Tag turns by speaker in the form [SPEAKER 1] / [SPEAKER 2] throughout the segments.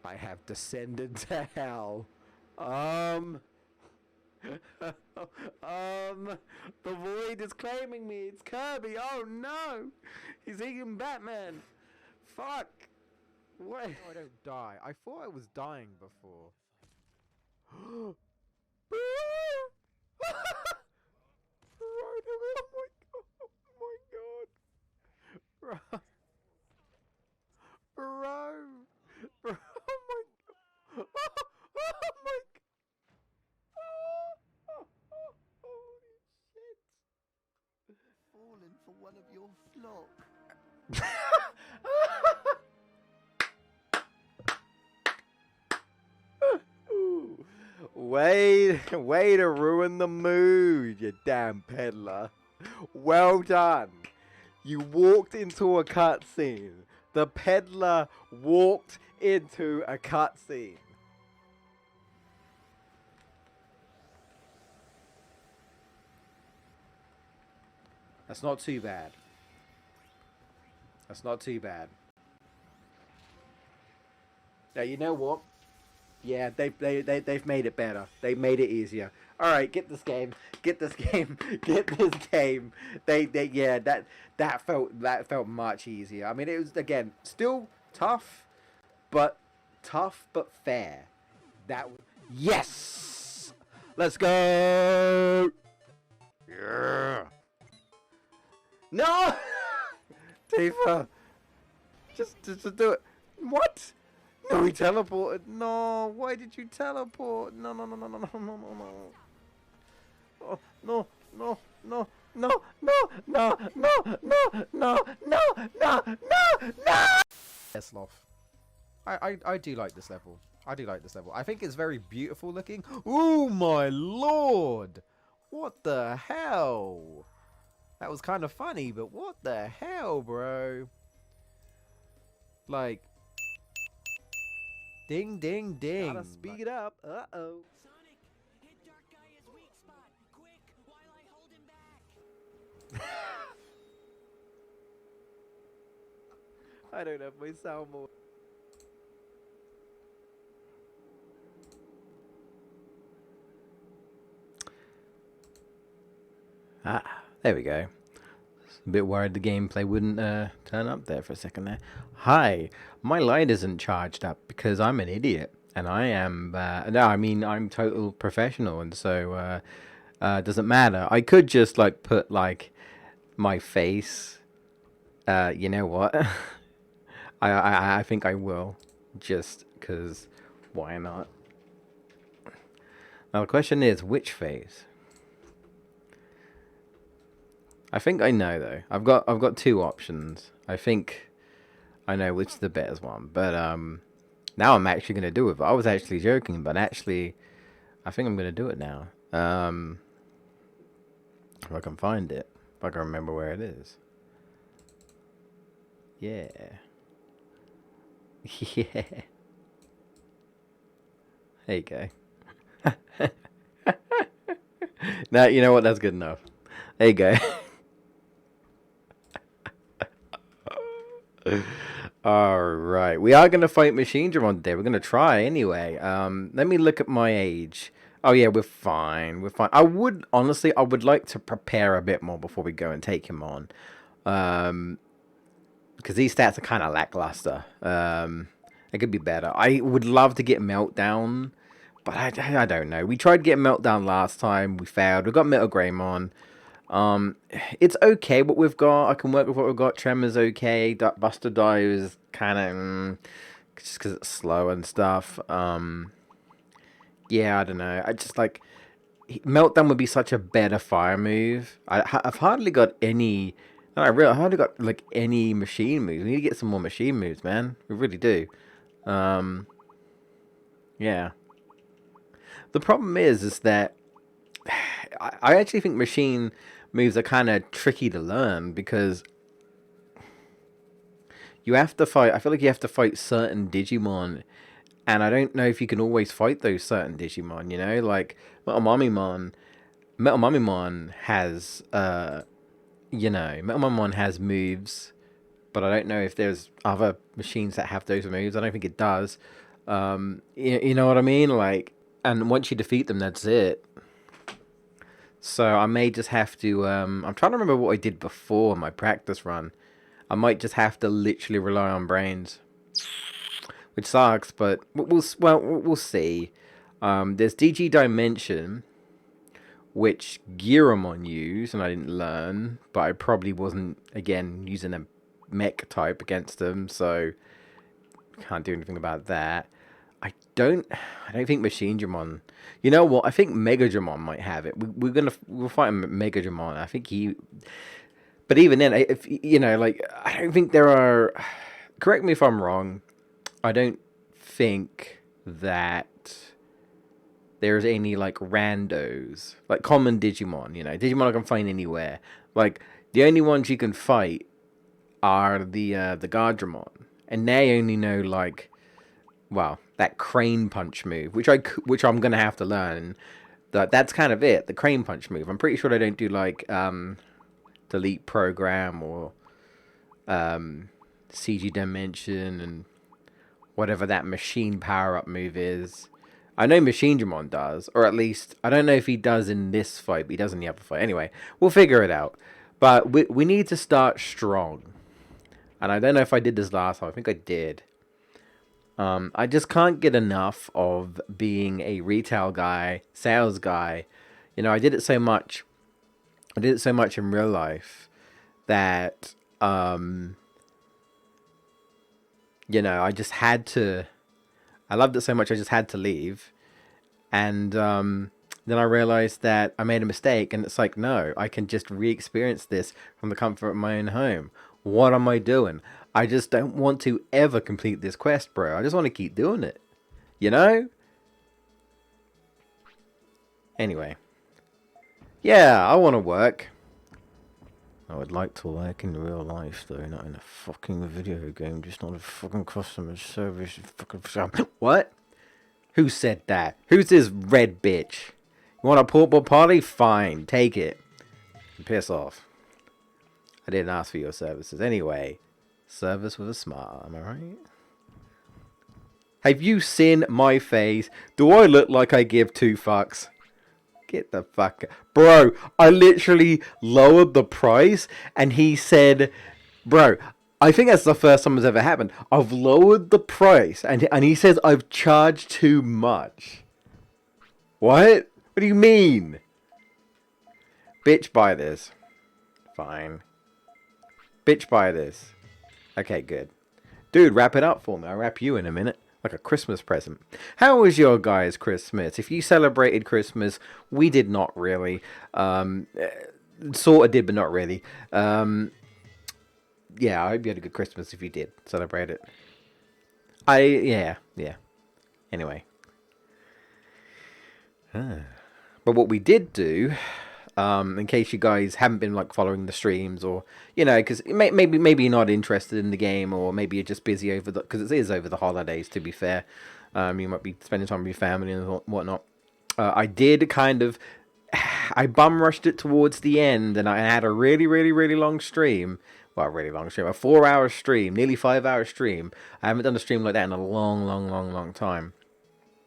[SPEAKER 1] I have descended to hell. Um, the void is claiming me. It's Kirby. Oh no, he's eating Batman. Fuck. What?
[SPEAKER 2] No, I don't die. I thought I was dying before. Bro, bro, bro, oh my god, oh my god, holy shit.
[SPEAKER 3] Fallen for one of your flock.
[SPEAKER 1] Way to ruin the mood, you damn peddler. Well done. You walked into a cutscene. The peddler walked into a cutscene. That's not too bad. That's not too bad. Now, you know what? Yeah, they've made it better. They made it easier. All right, get this game. Get this game. Get this game. Yeah, that felt much easier. I mean, it was again still tough but fair. That yes. Let's go. Yeah. No. Tifa, just do it. What? No, he teleported. No, why did you teleport? No, no, no, no, no, no, no, no, no. Oh, no, no, no, no, no, no, no, no, no, no, no, no, no.
[SPEAKER 2] Yes, Sloth. I do like this level. I do like this level. I think it's very beautiful looking. Oh my lord! What the hell? That was kind of funny, but what the hell, bro? Like, ding, ding, ding.
[SPEAKER 1] Gotta speed up. Uh-oh.
[SPEAKER 4] Sonic, hit Dark Gaia's weak spot, quick, while I hold him back.
[SPEAKER 1] I don't have my sound more. Ah, there we go. A bit worried the gameplay wouldn't turn up there for a second there. Hi, my light isn't charged up because I'm an idiot. And I am, no, I mean, I'm total professional. And so, doesn't matter. I could just, like, put, like, my face. You know what? I think I will. Just because, why not? Now, the question is, which face? I think I know though. I've got two options. I think I know which is the best one, but now I'm actually gonna do it. I was actually joking, but actually, I think I'm gonna do it now. If I can find it, if I can remember where it is. Yeah. Yeah. There you go. Now you know what? That's good enough. There you go. All right, we are gonna fight Machine Drum today. We're gonna try anyway. Let me look at my age. Oh yeah, we're fine. We're fine. I would like to prepare a bit more before we go and take him on. Because these stats are kind of lackluster. It could be better. I would love to get Meltdown, but I don't know. We tried getting Meltdown last time. We failed. We got Metal Greymon. It's okay what we've got. I can work with what we've got. Tremor's okay. Buster Die is kind of just because it's slow and stuff. Yeah, I don't know. I just like Meltdown would be such a better fire move. I've hardly got any. No, I hardly got like any machine moves. We need to get some more machine moves, man. We really do. Yeah. The problem is that I actually think machine moves are kind of tricky to learn because you have to fight. I feel like you have to fight certain Digimon, and I don't know if you can always fight those certain Digimon. You know, like Metal Mummymon. Metal Mummymon has, Metal Mummymon has moves, but I don't know if there's other machines that have those moves. I don't think it does. You know what I mean? Like, and once you defeat them, that's it. So I may just have to. I'm trying to remember what I did before my practice run. I might just have to literally rely on brains, which sucks. But we'll see. There's DG Dimension, which Giramon used, and I didn't learn, but I probably wasn't again using a mech type against them, so can't do anything about that. I don't think Machine Dramon. You know what? I think Mega Dramon might have it. We'll fight Mega Dramon. I think he. But even then, if you know, like I don't think there are. Correct me if I'm wrong. I don't think that there's any like randos, like common Digimon. You know, Digimon I can find anywhere. Like the only ones you can fight are the Guardramon, and they only know like, well, that crane punch move, which I'm gonna have to learn. That's kind of it. The crane punch move. I'm pretty sure they don't do like delete program or CG dimension and whatever that machine power up move is. I know Machine Dramon does, or at least I don't know if he does in this fight, but he does in the other fight. Anyway, we'll figure it out. But we need to start strong. And I don't know if I did this last time. I think I did. I just can't get enough of being a retail guy, sales guy. You know, I did it so much. I did it so much in real life that, you know, I just had to. I loved it so much I just had to leave. And then I realized that I made a mistake. And it's like, no, I can just re-experience this from the comfort of my own home. What am I doing? I just don't want to ever complete this quest, bro. I just want to keep doing it. You know? Anyway. Yeah, I want to work. I would like to work in real life, though, not in a fucking video game, just not a fucking customer service. Fucking what? Who said that? Who's this red bitch? You want a portable party? Fine, take it. Piss off. I didn't ask for your services. Anyway, service with a smile, am I right? Have you seen my face? Do I look like I give two fucks? Get the fuck... Bro, I literally lowered the price and he said... Bro, I think that's the first time it's ever happened. I've lowered the price and he says I've charged too much. What? What do you mean? Bitch, buy this. Fine. Bitch, buy this. Okay, good. Dude, wrap it up for me. I'll wrap you in a minute. Like a Christmas present. How was your guys' Christmas? If you celebrated Christmas, we did not really. Sort of did, but not really. Yeah, I hope you had a good Christmas if you did celebrate it. Yeah. Anyway. But what we did do, in case you guys haven't been like following the streams, or you know, because maybe you're not interested in the game, or maybe you're just busy over the because it is over the holidays. To be fair, you might be spending time with your family and whatnot. I did kind of, I bum rushed it towards the end, and I had a really long stream. Well, really long stream, a 4-hour stream, nearly 5-hour stream. I haven't done a stream like that in a long time.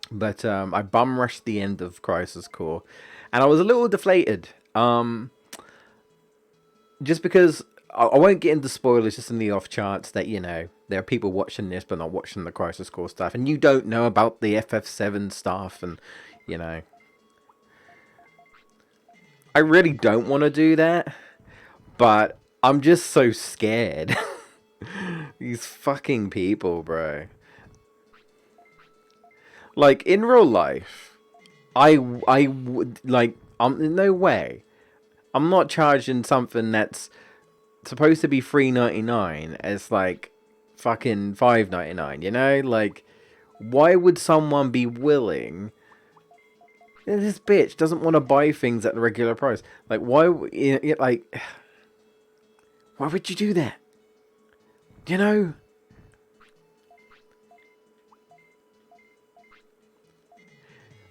[SPEAKER 1] But I bum rushed the end of Crisis Core, and I was a little deflated. Just because I won't get into spoilers, just in the off chance that you know there are people watching this but not watching the Crisis Core stuff, and you don't know about the FF7 stuff, and you know, I really don't want to do that, but I'm just so scared. These fucking people, bro. Like in real life, I would like no way. I'm not charging something that's supposed to be $3.99 as like fucking $5.99. You know, like why would someone be willing? This bitch doesn't want to buy things at the regular price. Like why? Like why would you do that? You know.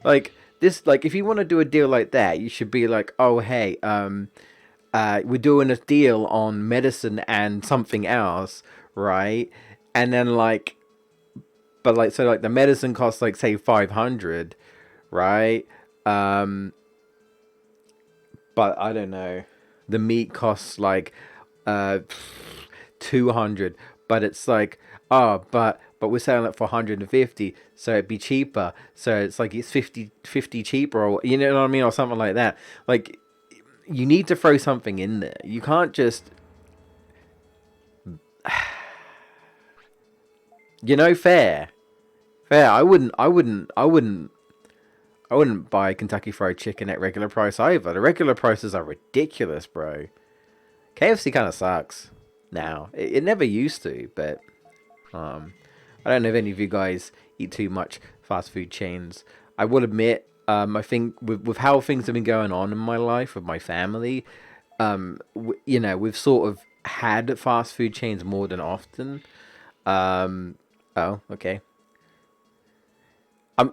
[SPEAKER 1] Like this, like if you want to do a deal like that, you should be like, oh hey, we're doing a deal on medicine and something else, right? And then like but like so like the medicine costs like say 500, right? But I don't know. The meat costs like uh 200, but it's like, oh, but we're selling it for 150, so it'd be cheaper. So it's like it's 50 cheaper, or you know what I mean, or something like that. Like you need to throw something in there. You can't just fair. Fair. I wouldn't buy Kentucky Fried Chicken at regular price either. The regular prices are ridiculous, bro. KFC kind of sucks now. It never used to, but I don't know if any of you guys eat too much fast food chains. I will admit, I think with how things have been going on in my life with my family, we've sort of had fast food chains more than often. Oh, okay.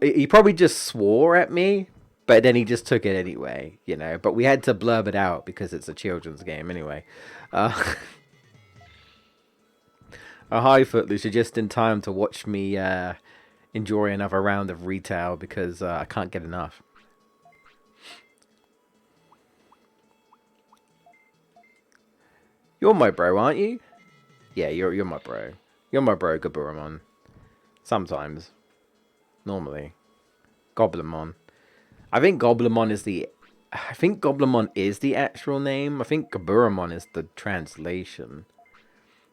[SPEAKER 1] He probably just swore at me, but then he just took it anyway, But we had to blurb it out because it's a children's game anyway. Uh, hi, Footloose. You're just in time to watch me enjoy another round of retail because I can't get enough. You're my bro, aren't you? Yeah, you're my bro. You're my bro, Gaburamon. Sometimes. Normally. Goblimon. I think Goblimon is the actual name. I think Gaburamon is the translation.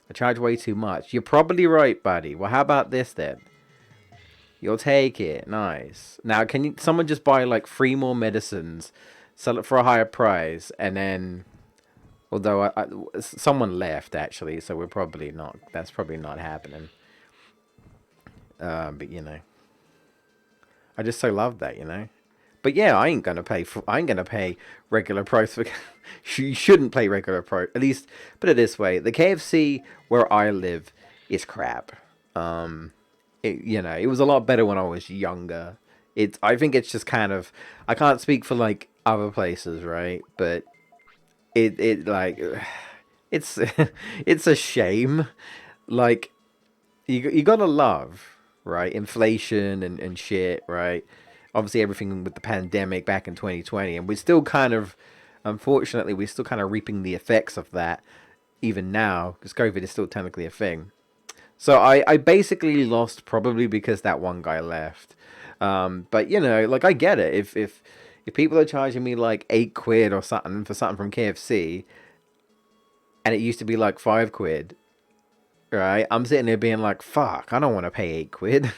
[SPEAKER 1] I charge way too much. You're probably right, buddy. Well, how about this then? You'll take it. Nice. Now, can someone just buy like 3 more medicines, sell it for a higher price, and then... Although someone left actually, so we're probably not. That's probably not happening. But I just so love that. But yeah, I ain't gonna pay regular price for. You shouldn't pay regular price. At least put it this way: the KFC where I live is crap. It was a lot better when I was younger. I think it's just kind of. I can't speak for like other places, right? But it like it's it's a shame. Like you gotta love, right, inflation and shit, right? Obviously everything with the pandemic back in 2020, and we're still kind of, unfortunately, we're still kind of reaping the effects of that even now because COVID is still technically a thing. So I basically lost probably because that one guy left. But like I get it. If people are charging me like £8 or something for something from KFC, and it used to be like £5, right? I'm sitting there being like, fuck, I don't want to pay £8.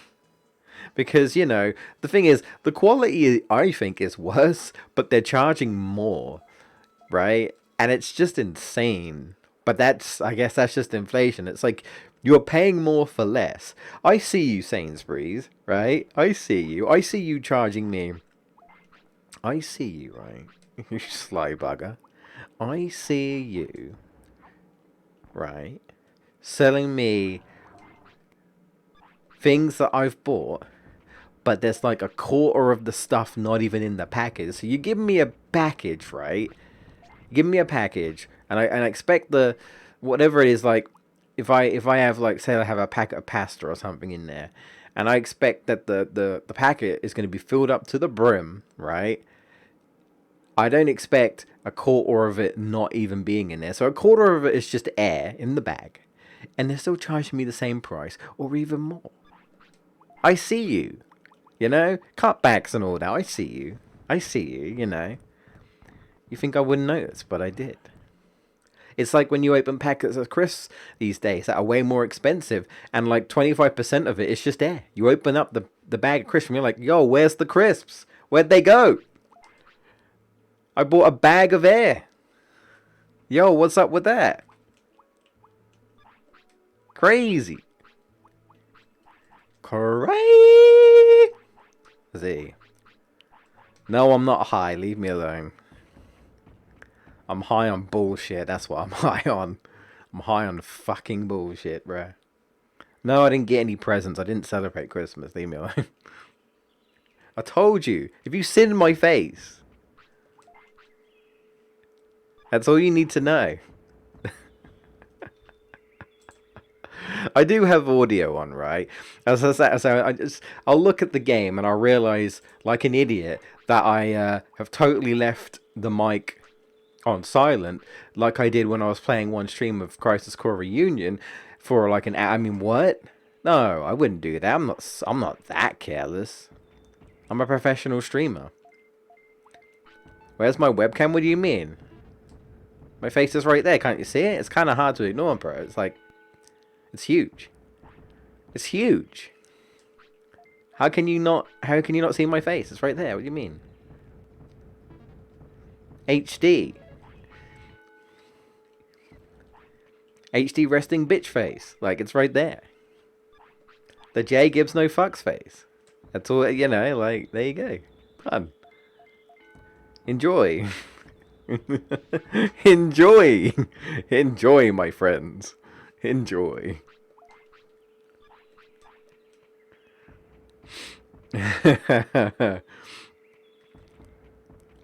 [SPEAKER 1] Because, the thing is, the quality I think is worse, but they're charging more, right? And it's just insane. But I guess that's just inflation. It's like you're paying more for less. I see you, Sainsbury's, right? I see you. I see you charging me. I see you, right? You sly bugger. I see you, right? Selling me things that I've bought, but there's like a quarter of the stuff not even in the package. So you give me a package, right? Give me a package, and I expect the whatever it is, like if I have like, say I have a packet of pasta or something in there, and I expect that the packet is going to be filled up to the brim, right? I don't expect a quarter of it not even being in there. So a quarter of it is just air in the bag, and they're still charging me the same price or even more. I see you, cutbacks and all that. I see you. I see you. You think I wouldn't notice, but I did. It's like when you open packets of crisps these days that are way more expensive, and like 25% of it is just air. You open up the bag of crisps and you're like, yo, where's the crisps? Where'd they go? I bought a bag of air. Yo, what's up with that? Crazy. Crazy. No, I'm not high. Leave me alone. I'm high on bullshit. That's what I'm high on. I'm high on fucking bullshit, bruh. No, I didn't get any presents. I didn't celebrate Christmas. Leave me alone. I told you. If you sit in my face, that's all you need to know. I do have audio on, right? I'll look at the game and I'll realize, like an idiot, that I have totally left the mic on silent, like I did when I was playing one stream of Crisis Core Reunion for like an. I mean, what? No, I wouldn't do that. I'm not that careless. I'm a professional streamer. Where's my webcam? What do you mean? My face is right there. Can't you see it? It's kind of hard to ignore, bro. It's like, it's huge. It's huge. How can you not? How can you not see my face? It's right there. What do you mean? HD. HD resting bitch face. Like, it's right there. The J gives no fucks face. That's all, you know, like, there you go. Fun. Enjoy. Enjoy. Enjoy, my friends. Enjoy.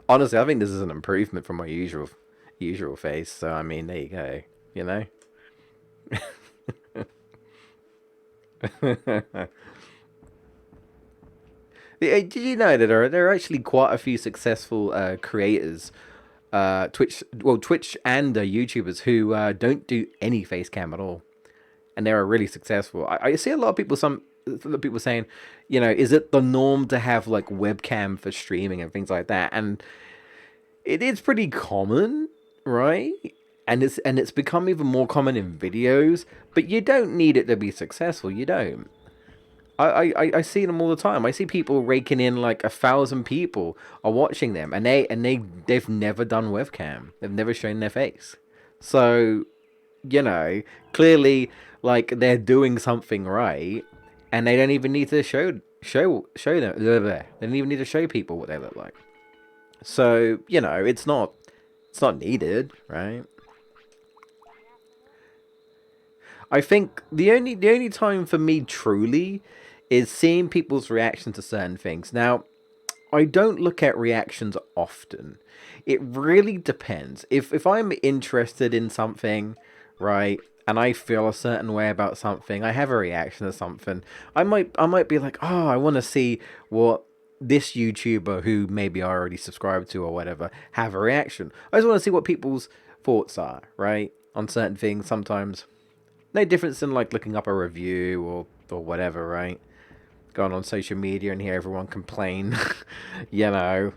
[SPEAKER 1] Honestly, I think this is an improvement from my usual face. So, I mean, there you go. You know? Did you know that there are actually quite a few successful creators, Twitch and YouTubers who don't do any face cam at all, and they are really successful. I see a lot of people, saying, you know, is it the norm to have like webcam for streaming and things like that? And it is pretty common, right? And it's become even more common in videos, but you don't need it to be successful. You don't. I see them all the time. I see people raking in like 1,000 people are watching them, and they've never done webcam. They've never shown their face. So, you know, clearly, like, they're doing something right, and they don't even need to show them. They don't even need to show people what they look like. So, you know, it's not needed, right? I think the only time for me truly is seeing people's reaction to certain things. Now, I don't look at reactions often. It really depends. If I'm interested in something, right, and I feel a certain way about something, I have a reaction to something. I might be like, oh, I want to see what this YouTuber who maybe I already subscribed to or whatever have a reaction. I just want to see what people's thoughts are, right, on certain things sometimes. No difference in like looking up a review or whatever, right? Going on social media and hear everyone complain, you know,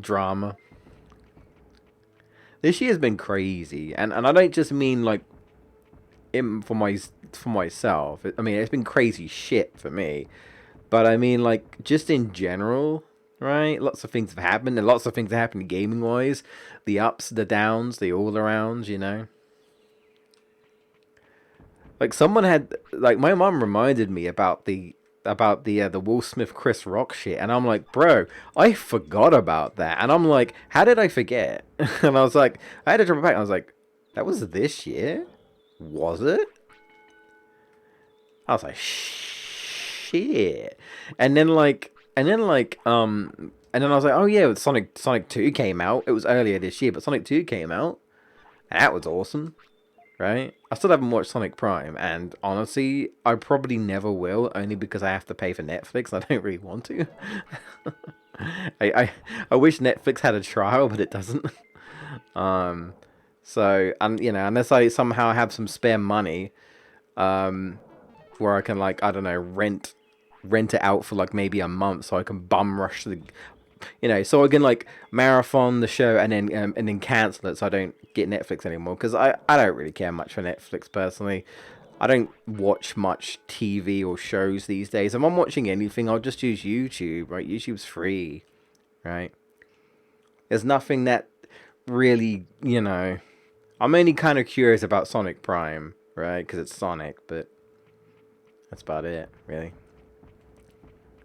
[SPEAKER 1] drama. This year's been crazy, and I don't just mean like for myself. I mean, it's been crazy shit for me, but I mean like just in general, right? Lots of things have happened, and lots of things have happened gaming wise. The ups, the downs, the all arounds, you know. Like someone had, like my mom reminded me about the Will Smith Chris Rock shit, and I'm like, bro, I forgot about that, and I'm like, how did I forget? And I was like, I had to drop it back. I was like, that was this year, was it? I was like, shit, and then I was like, oh yeah, Sonic 2 came out. It was earlier this year, but Sonic 2 came out, and that was awesome. Right? I still haven't watched Sonic Prime, and honestly, I probably never will, only because I have to pay for Netflix. And I don't really want to. I wish Netflix had a trial, but it doesn't. So, and you know, unless I somehow have some spare money, where I can, like, I don't know, rent it out for like maybe a month, so I can bum rush the, you know, so I can like marathon the show and then cancel it, so I don't get Netflix anymore, because I don't really care much for Netflix personally. I don't watch much TV or shows these days. If I'm watching anything, I'll just use YouTube, right? YouTube's free, right? There's nothing that really, you know. I'm only kind of curious about Sonic Prime, right? Because it's Sonic, but that's about it, really.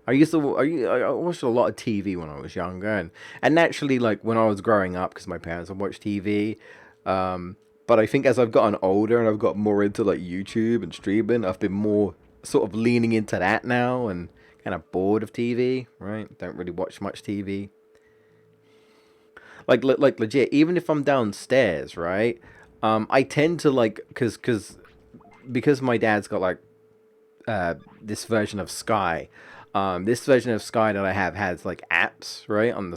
[SPEAKER 1] I watched a lot of TV when I was younger, and naturally, like when I was growing up, because my parents would watch TV. But I think as I've gotten older and I've got more into like YouTube and streaming, I've been more sort of leaning into that now, and kind of bored of TV. Right? Don't really watch much TV. Like legit, even if I'm downstairs, right? I tend to like, cause because my dad's got like this version of Sky. This version of Sky that I have has like apps, right, on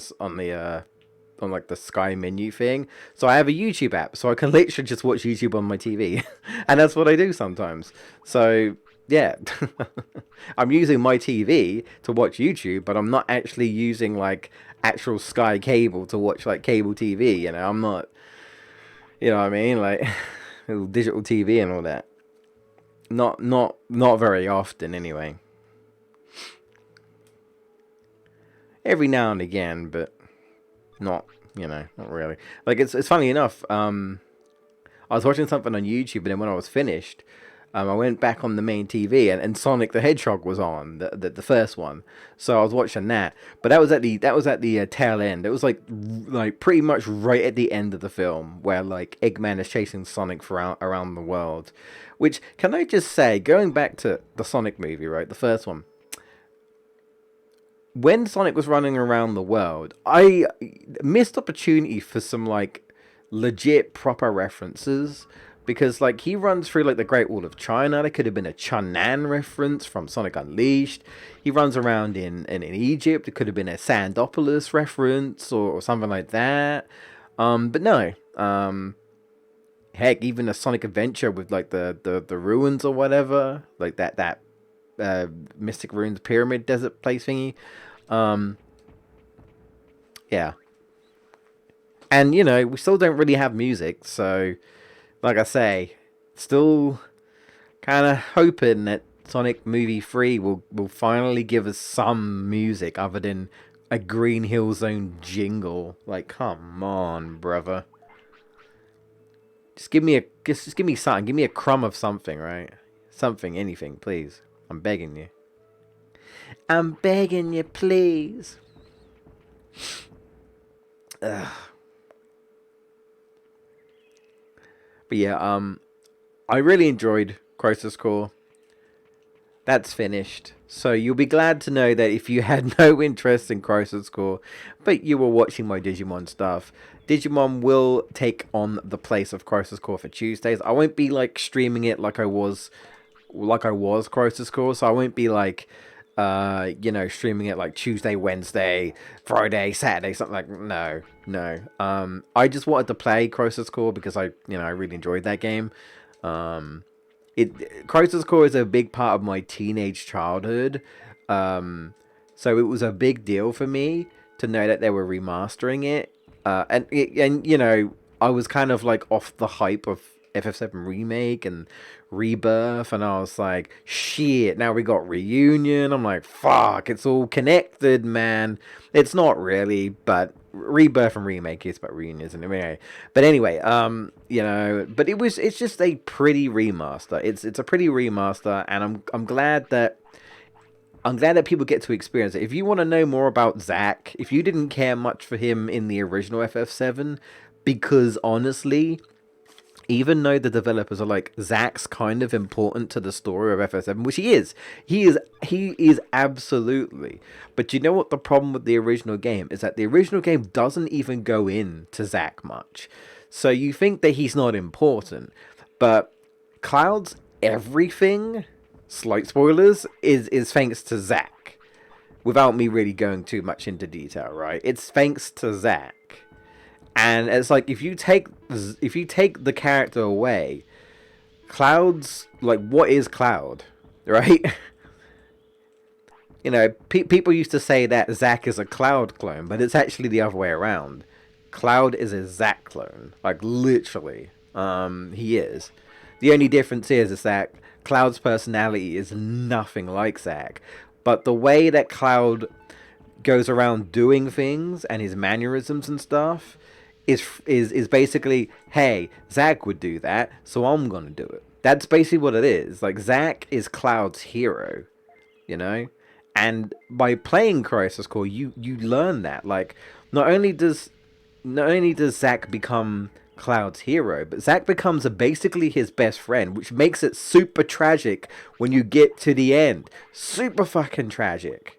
[SPEAKER 1] like the Sky menu thing. So I have a YouTube app, so I can literally just watch YouTube on my TV, and that's what I do sometimes. So yeah, I'm using my TV to watch YouTube, but I'm not actually using like actual Sky cable to watch like cable TV. You know, I'm not. You know what I mean? Like little digital TV and all that. Not very often anyway. Every now and again, but not, not really. Like it's funny enough. I was watching something on YouTube, and then when I was finished, I went back on the main TV, and Sonic the Hedgehog was on the first one. So I was watching that, but that was at the tail end. It was like pretty much right at the end of the film, where like Eggman is chasing Sonic around the world. Which, can I just say, going back to the Sonic movie, right, the first one. When Sonic was running around the world, I missed opportunity for some like legit proper references, because like he runs through like the Great Wall of China. There could have been a Chunnan reference from Sonic Unleashed. He runs around in Egypt. It could have been a Sandopolis reference or something like that. But no. Heck, even a Sonic Adventure with like the ruins or whatever, like that Mystic Ruins Pyramid Desert place thingy. Yeah. And, we still don't really have music, so, like I say, still kind of hoping that Sonic Movie 3 will finally give us some music other than a Green Hill Zone jingle. Like, come on, brother. Just give me something. Give me a crumb of something, right? Something, anything, please. I'm begging you. I'm begging you, please. Ugh. But yeah, I really enjoyed Crisis Core. That's finished. So you'll be glad to know that if you had no interest in Crisis Core, but you were watching my Digimon stuff, Digimon will take on the place of Crisis Core for Tuesdays. I won't be like streaming it like I was Crisis Core, so I won't be like streaming it like Tuesday, Wednesday, Friday, Saturday, something like. No. I just wanted to play Crisis Core because I really enjoyed that game. Crisis Core is a big part of my teenage childhood, so it was a big deal for me to know that they were remastering it, and I was kind of like off the hype of FF7 Remake and Rebirth, and I was like, shit, now we got Reunion. I'm like, fuck, it's all connected, man. It's not really, but Rebirth and Remake is about reunions anyway. But anyway, but it's just a pretty remaster. It's a pretty remaster, and I'm glad that people get to experience it. If you want to know more about Zack, if you didn't care much for him in the original FF7, because honestly, even though the developers are like, Zack's kind of important to the story of FF7, which he is. He is absolutely. But you know what the problem with the original game is? That the original game doesn't even go into Zack much. So you think that he's not important. But Cloud's everything, slight spoilers, is thanks to Zack. Without me really going too much into detail, right? It's thanks to Zack. And it's like, if you take the character away, Cloud's like, what is Cloud, right? People used to say that Zack is a Cloud clone, but it's actually the other way around. Cloud is a Zack clone, like literally. He is. The only difference is that Cloud's personality is nothing like Zack, but the way that Cloud goes around doing things and his mannerisms and stuff is basically, hey, Zack would do that, so I'm gonna do it. That's basically what it is. Like, Zack is Cloud's hero, and by playing Crisis Core, you learn that. Like, not only does Zack become Cloud's hero, but Zack becomes basically his best friend, which makes it super tragic when you get to the end. Super fucking tragic.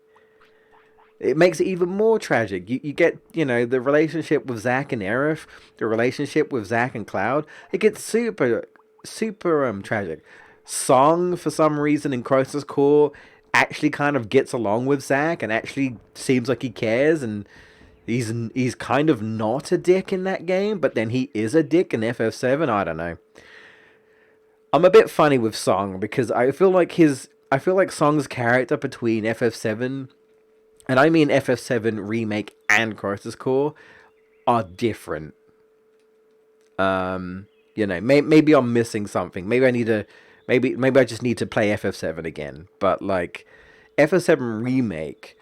[SPEAKER 1] It makes it even more tragic. You get, the relationship with Zack and Aerith, the relationship with Zack and Cloud. It gets super, super tragic. Song, for some reason, in Crisis Core, actually kind of gets along with Zack and actually seems like he cares, and he's kind of not a dick in that game, but then he is a dick in FF7. I don't know. I'm a bit funny with Song because I feel like Song's character between FF7, and I mean FF7 remake and Crisis Core, are different. Maybe I'm missing something. Maybe I need to, maybe I just need to play FF7 again. But like, FF7 remake,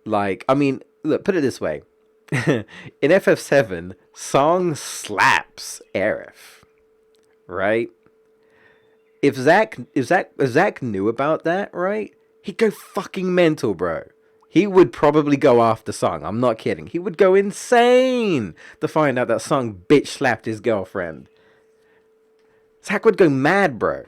[SPEAKER 1] like, I mean, look, put it this way: in FF7, Song slaps Aerith, right? If Zach knew about that, right, he'd go fucking mental, bro. He would probably go after Song. I'm not kidding. He would go insane to find out that Song bitch slapped his girlfriend. Zach would go mad, bro.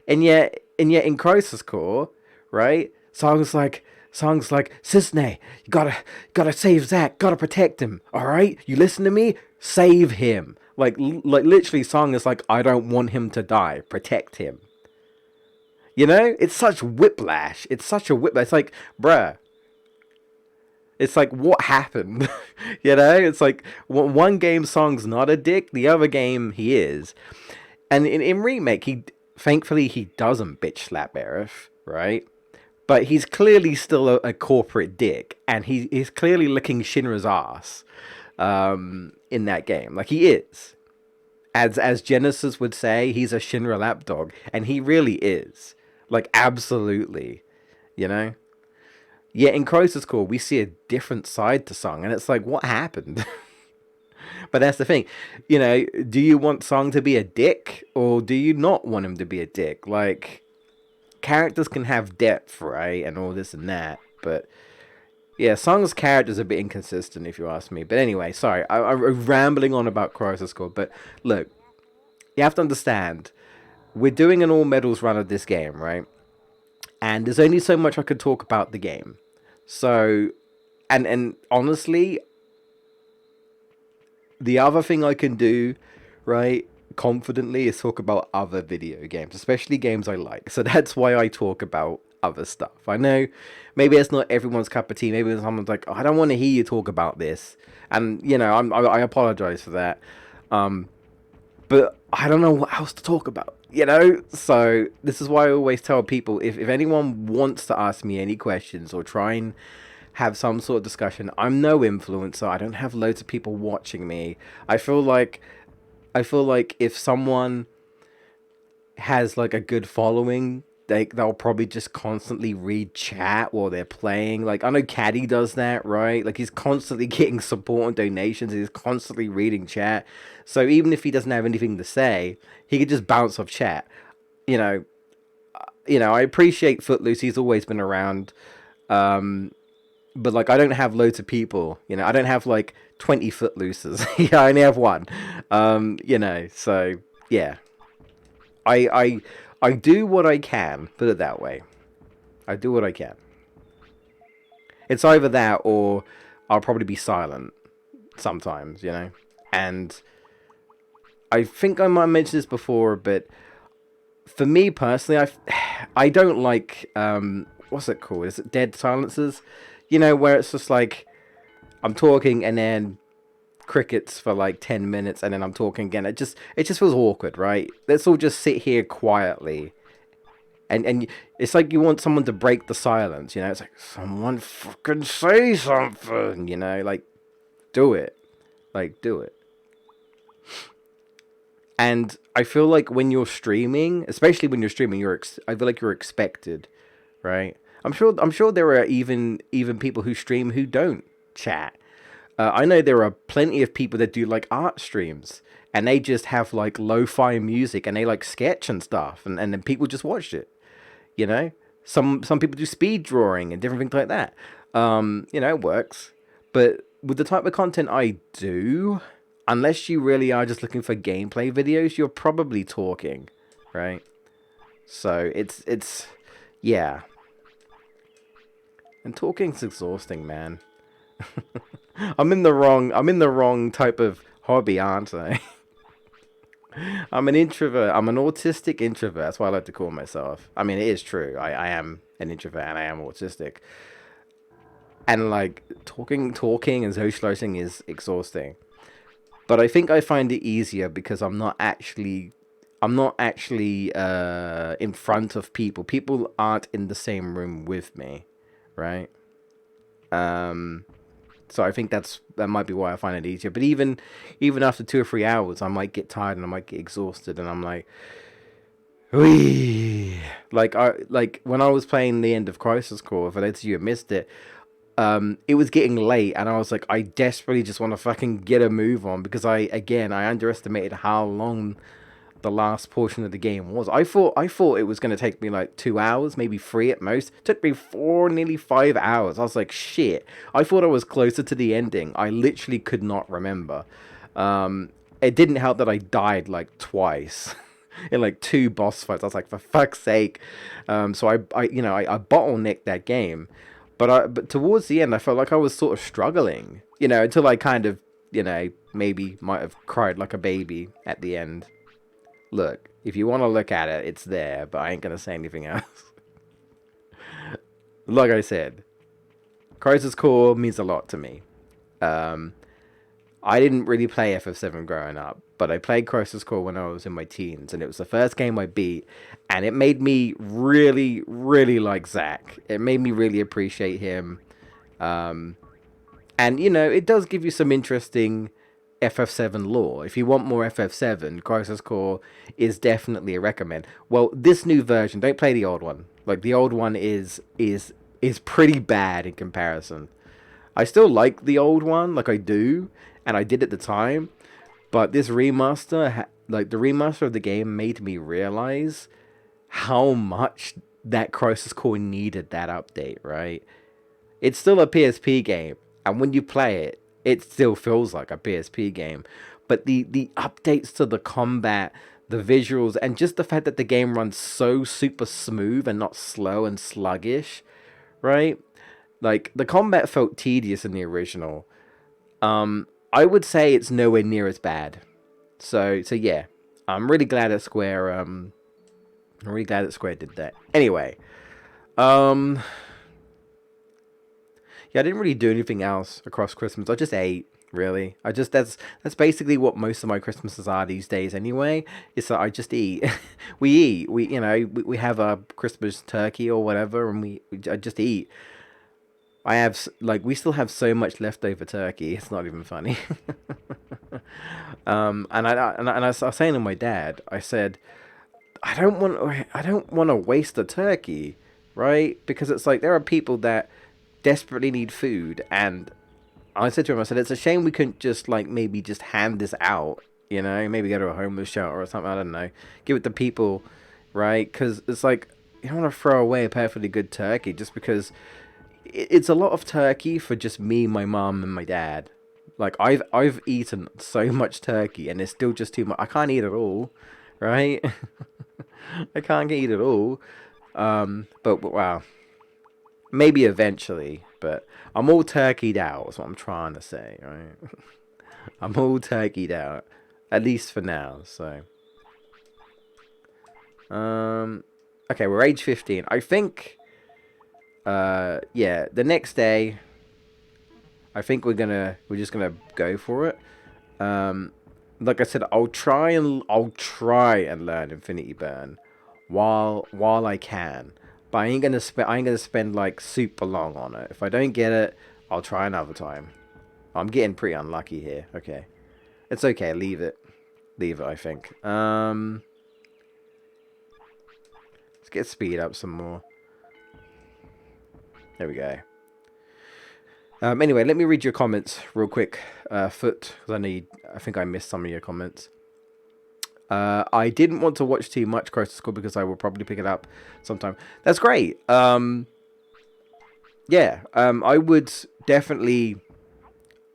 [SPEAKER 1] And yet in Crisis Core, right? Songs like, Cisne, you gotta save Zach, gotta protect him. All right, you listen to me, save him. Like literally, Song is like, I don't want him to die, protect him. You know, it's such whiplash. It's such a whiplash. It's like, bruh. It's like, what happened? You know, it's like one game Song's not a dick, the other game he is. And in remake, thankfully he doesn't bitch slap Aerith, right? But he's clearly still a corporate dick, and he's clearly licking Shinra's ass in that game. Like, he is. As Genesis would say, he's a Shinra lapdog, and he really is. Like, absolutely, you know? Yet in Crisis Core, we see a different side to Song, and it's like, what happened? But that's the thing, you know, do you want Song to be a dick, or do you not want him to be a dick? Like, characters can have depth, right, and all this and that, but yeah, Song's character's a bit inconsistent, if you ask me. But anyway, sorry, I'm rambling on about Crisis Core, but look, you have to understand, we're doing an all medals run of this game, right? And there's only so much I could talk about the game. So, and honestly, the other thing I can do, right, confidently, is talk about other video games, especially games I like. So that's why I talk about other stuff. I know maybe it's not everyone's cup of tea. Maybe someone's like, oh, I don't want to hear you talk about this. And, you know, I apologize for that. But I don't know what else to talk about, you know? So this is why I always tell people, if anyone wants to ask me any questions or try and have some sort of discussion, I'm no influencer. I don't have loads of people watching me. I feel like if someone has like a good following, they'll probably just constantly read chat while they're playing. Like, I know Caddy does that, right? Like, he's constantly getting support and donations. He's constantly reading chat. So even if he doesn't have anything to say, he could just bounce off chat. You know, I appreciate Footloose. He's always been around. But like, I don't have loads of people. You know, I don't have like 20 Footlooses. Yeah, I only have one. You know, so yeah. I do what I can, put it that way. I do what I can. It's either that or I'll probably be silent sometimes, you know? And I think I might have mentioned this before, but for me personally, I don't like, what's it called? Is it dead silences? You know, where it's just like, I'm talking and then crickets for like 10 minutes and then I'm talking again. It just feels awkward, right? Let's all just sit here quietly. And it's like you want someone to break the silence, you know? It's like, someone fucking say something, you know? Like, do it. Like, do it. And I feel like when you're streaming, especially when you're streaming, I feel like you're expected, right? I'm sure there are even people who stream who don't chat. I know there are plenty of people that do like art streams, and they just have like lo-fi music and they like sketch and stuff, and then people just watch it. You know, some people do speed drawing and different things like that. You know, it works. But with the type of content I do, unless you really are just looking for gameplay videos, you're probably talking, right? So it's yeah. And talking's exhausting, man. I'm in the wrong type of hobby, aren't I? I'm an introvert. I'm an autistic introvert. That's what I like to call myself. I mean, it is true. I am an introvert and I am autistic. And like talking and socializing is exhausting. But I think I find it easier because I'm not actually in front of people. People aren't in the same room with me, right? Um so I think that might be why I find it easier. But even after 2 or 3 hours, I might get tired and I might get exhausted, and I'm like, wee. Like when I was playing the end of Crisis Core. For those of you who missed it, it was getting late, and I was like, I desperately just want to fucking get a move on because I underestimated how long the last portion of the game was. I thought it was going to take me like 2 hours, maybe three at most. It took me four, nearly 5 hours. I was like, shit. I thought I was closer to the ending. I literally could not remember. It didn't help that I died like twice in like two boss fights. I was like, for fuck's sake. So I bottlenecked that game, but towards the end, I felt like I was sort of struggling. Until I kind of maybe might have cried like a baby at the end. Look, if you want to look at it, it's there, but I ain't gonna say anything else. Like I said, Crisis Core means a lot to me. I didn't really play FF7 growing up, but I played Crisis Core when I was in my teens, and it was the first game I beat, and it made me really, really like Zack. It made me really appreciate him. And it does give you some interesting FF7 lore. If you want more FF7, Crisis Core is definitely a recommend. Well, this new version, don't play the old one. Like the old one is pretty bad in comparison. I still like the old one, like I do, and I did at the time. But this remaster, like the remaster of the game, made me realize how much that Crisis Core needed that update. Right? It's still a PSP game, and when you play it, it still feels like a PSP game. But the updates to the combat, the visuals, and just the fact that the game runs so super smooth and not slow and sluggish, right? Like the combat felt tedious in the original. I would say it's nowhere near as bad. So yeah, I'm really glad that Square did that. Anyway, um, yeah, I didn't really do anything else across Christmas. I just ate, really. That's basically what most of my Christmases are these days anyway. Is that I just eat. We eat. We have a Christmas turkey or whatever, and I just eat. We still have so much leftover turkey. It's not even funny. And I was saying to my dad, I said, I don't want to waste a turkey, right? Because it's like there are people that desperately need food, and I said to him, I said, it's a shame we couldn't just like maybe just hand this out, maybe go to a homeless shelter or something. I don't know, give it to people, right? Because it's like you don't want to throw away a perfectly good turkey just because it's a lot of turkey for just me, my mom, and my dad. Like I've eaten so much turkey, and it's still just too much. I can't eat it all, right? I can't eat it all. But wow, maybe eventually. But I'm all turkeyed out. Is what I'm trying to say, right? I'm all turkeyed out, at least for now. So, okay, we're age 15. I think. Yeah, the next day, I think we're just gonna go for it. Like I said, I'll try and learn Infinity Burn while I can, but I ain't gonna spend like super long on it. If I don't get it, I'll try another time. I'm getting pretty unlucky here. Okay, it's okay. Leave it. I think. Let's get speed up some more. There we go. Anyway, let me read your comments real quick, Foot, because I think I missed some of your comments. I didn't want to watch too much Crisis Core because I will probably pick it up sometime. That's great. Yeah, I would definitely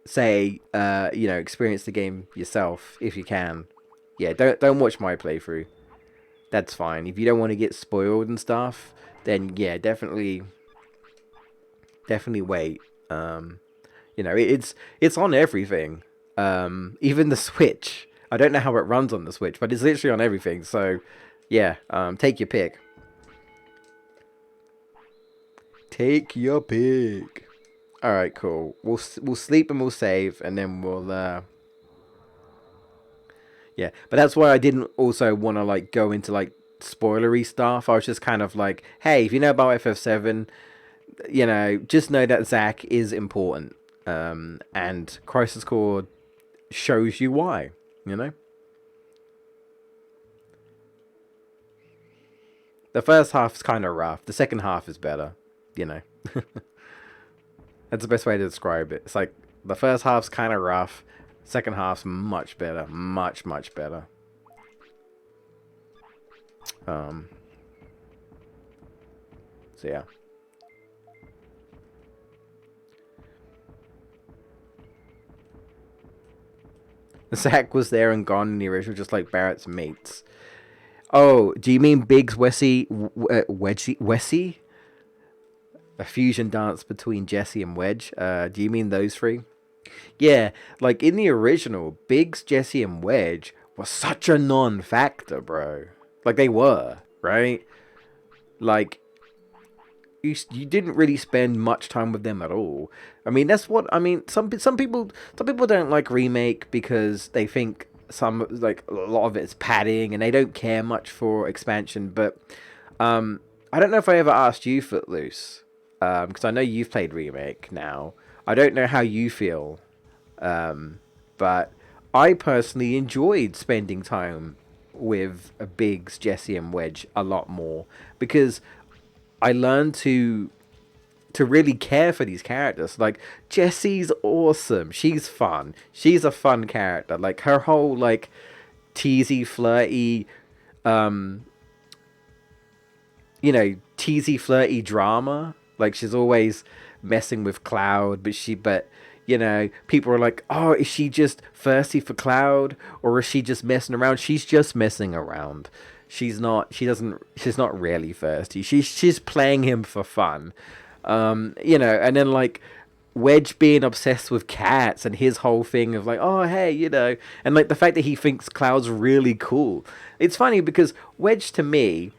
[SPEAKER 1] say, experience the game yourself if you can. Yeah, don't watch my playthrough. That's fine. If you don't want to get spoiled and stuff, then yeah, definitely wait. It's on everything. Even the Switch. I don't know how it runs on the Switch, but it's literally on everything. So, yeah, take your pick. Take your pick. All right, cool. We'll sleep and we'll save, and then we'll yeah. But that's why I didn't also want to like go into like spoilery stuff. I was just kind of like, hey, if you know about FF7, you know, just know that Zack is important. And Crisis Core shows you why, you know? The first half's kind of rough. The second half is better, you know? That's the best way to describe it. It's like the first half's kind of rough. Second half's much better. Much, much better. So yeah. Zack was there and gone in the original, just like Barrett's mates. Oh, do you mean Biggs, Wessie? A fusion dance between Jesse and Wedge. Do you mean those three? Yeah, like in the original, Biggs, Jesse, and Wedge was such a non-factor, bro. Like they were, right? Like you didn't really spend much time with them at all. I mean, that's what I mean. Some people don't like remake because they think some like a lot of it's padding and they don't care much for expansion. But I don't know if I ever asked you, Footloose, because I know you've played remake now. I don't know how you feel, but I personally enjoyed spending time with Biggs, Jesse, and Wedge a lot more because I learned to really care for these characters. Like Jessie's awesome. She's fun. She's a fun character. Like her whole like teasy, flirty, teasy, flirty drama. Like she's always messing with Cloud, but people are like, oh, is she just thirsty for Cloud, or is she just messing around? She's just messing around. She's not really thirsty. She's playing him for fun. And then like Wedge being obsessed with cats and his whole thing of like, oh hey, and like the fact that he thinks Cloud's really cool. It's funny because Wedge to me,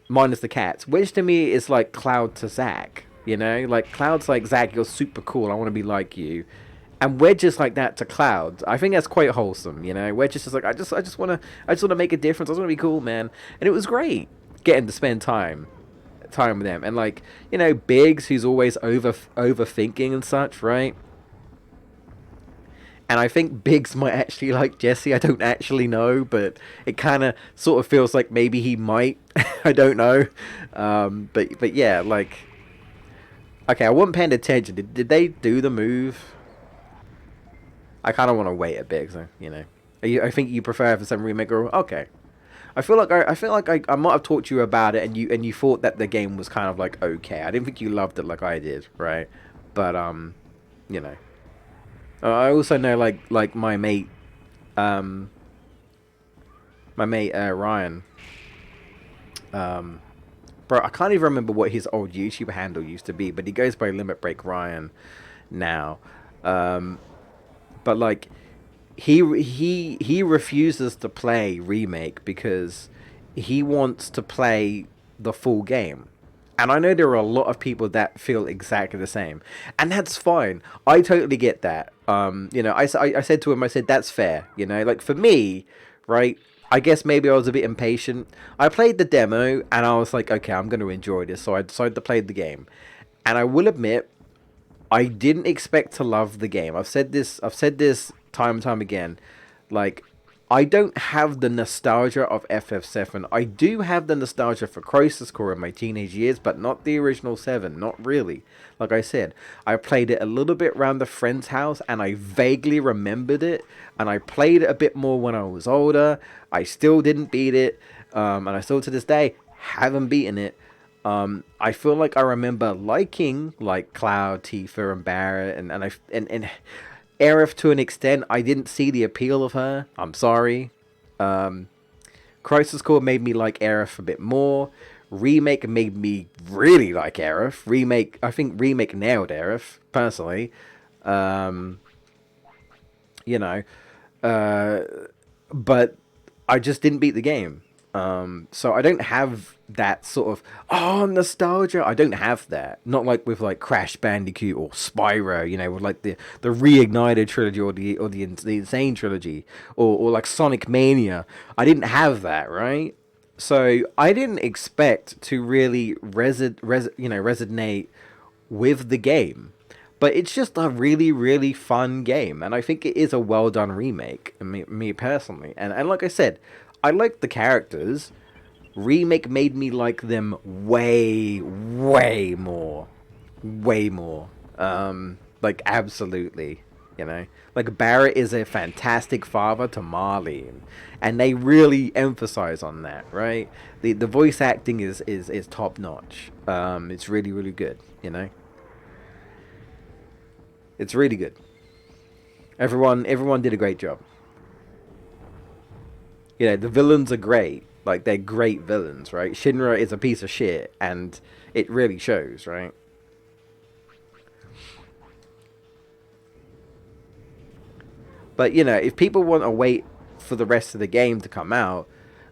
[SPEAKER 1] minus the cats, Wedge to me is like Cloud to Zack. Like Cloud's like, Zack, you're super cool. I want to be like you. And Wedge is like that to Cloud. I think that's quite wholesome, Wedge is just like, I just wanna make a difference. I just wanna be cool, man. And it was great getting to spend time with them. And like, Biggs, who's always overthinking and such, right? And I think Biggs might actually like Jesse. I don't actually know, but it kind of sort of feels like maybe he might. I don't know. But yeah, like, okay, I wasn't paying attention. Did they do the move? I kind of want to wait a bit, so, I think you prefer for some remake or okay. I feel like I might have talked to you about it, and you thought that the game was kind of like okay. I didn't think you loved it like I did, right? But I also know like my mate, Ryan. Bro, I can't even remember what his old YouTube handle used to be, but he goes by Limit Break Ryan now. But like he refuses to play remake because he wants to play the full game. And I know there are a lot of people that feel exactly the same. And that's fine. I totally get that. I said to him, I said, that's fair. Like for me, right, I guess maybe I was a bit impatient. I played the demo and I was like, okay, I'm going to enjoy this. So I decided to play the game. And I will admit, I didn't expect to love the game. I've said this time and time again. Like, I don't have the nostalgia of FF7. I do have the nostalgia for Crisis Core in my teenage years, but not the original 7. Not really. Like I said, I played it a little bit around a friend's house, and I vaguely remembered it. And I played it a bit more when I was older. I still didn't beat it. And I still, to this day, haven't beaten it. I feel like I remember liking like Cloud, Tifa, and Barrett, and Aerith to an extent. I didn't see the appeal of her. I'm sorry. Crisis Core made me like Aerith a bit more. Remake made me really like Aerith. I think Remake nailed Aerith, personally. but I just didn't beat the game. So I don't have that sort of nostalgia. I don't have that. Not like with like Crash Bandicoot or Spyro, with like the Reignited trilogy or the Insane trilogy or like Sonic Mania. I didn't have that, right? So I didn't expect to really resonate with the game. But it's just a really, really fun game, and I think it is a well done remake. Me personally, and like I said, I like the characters. Remake made me like them way, way more. Like absolutely, like Barrett is a fantastic father to Marlene, and they really emphasize on that, right? The voice acting is top notch. It's really, really good. It's really good. Everyone did a great job. The villains are great. Like they're great villains, right? Shinra is a piece of shit, and it really shows, right? But if people want to wait for the rest of the game to come out,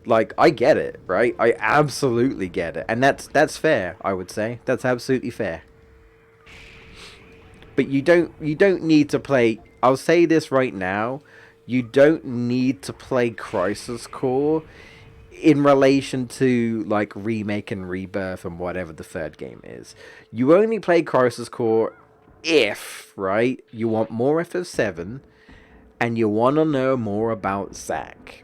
[SPEAKER 1] like I get it, right? I absolutely get it, and that's fair. I would say that's absolutely fair. But you don't need to play. I'll say this right now. You don't need to play Crisis Core in relation to like remake and rebirth and whatever the third game is. You only play Crisis Core if, right, you want more FF7 and you want to know more about Zack.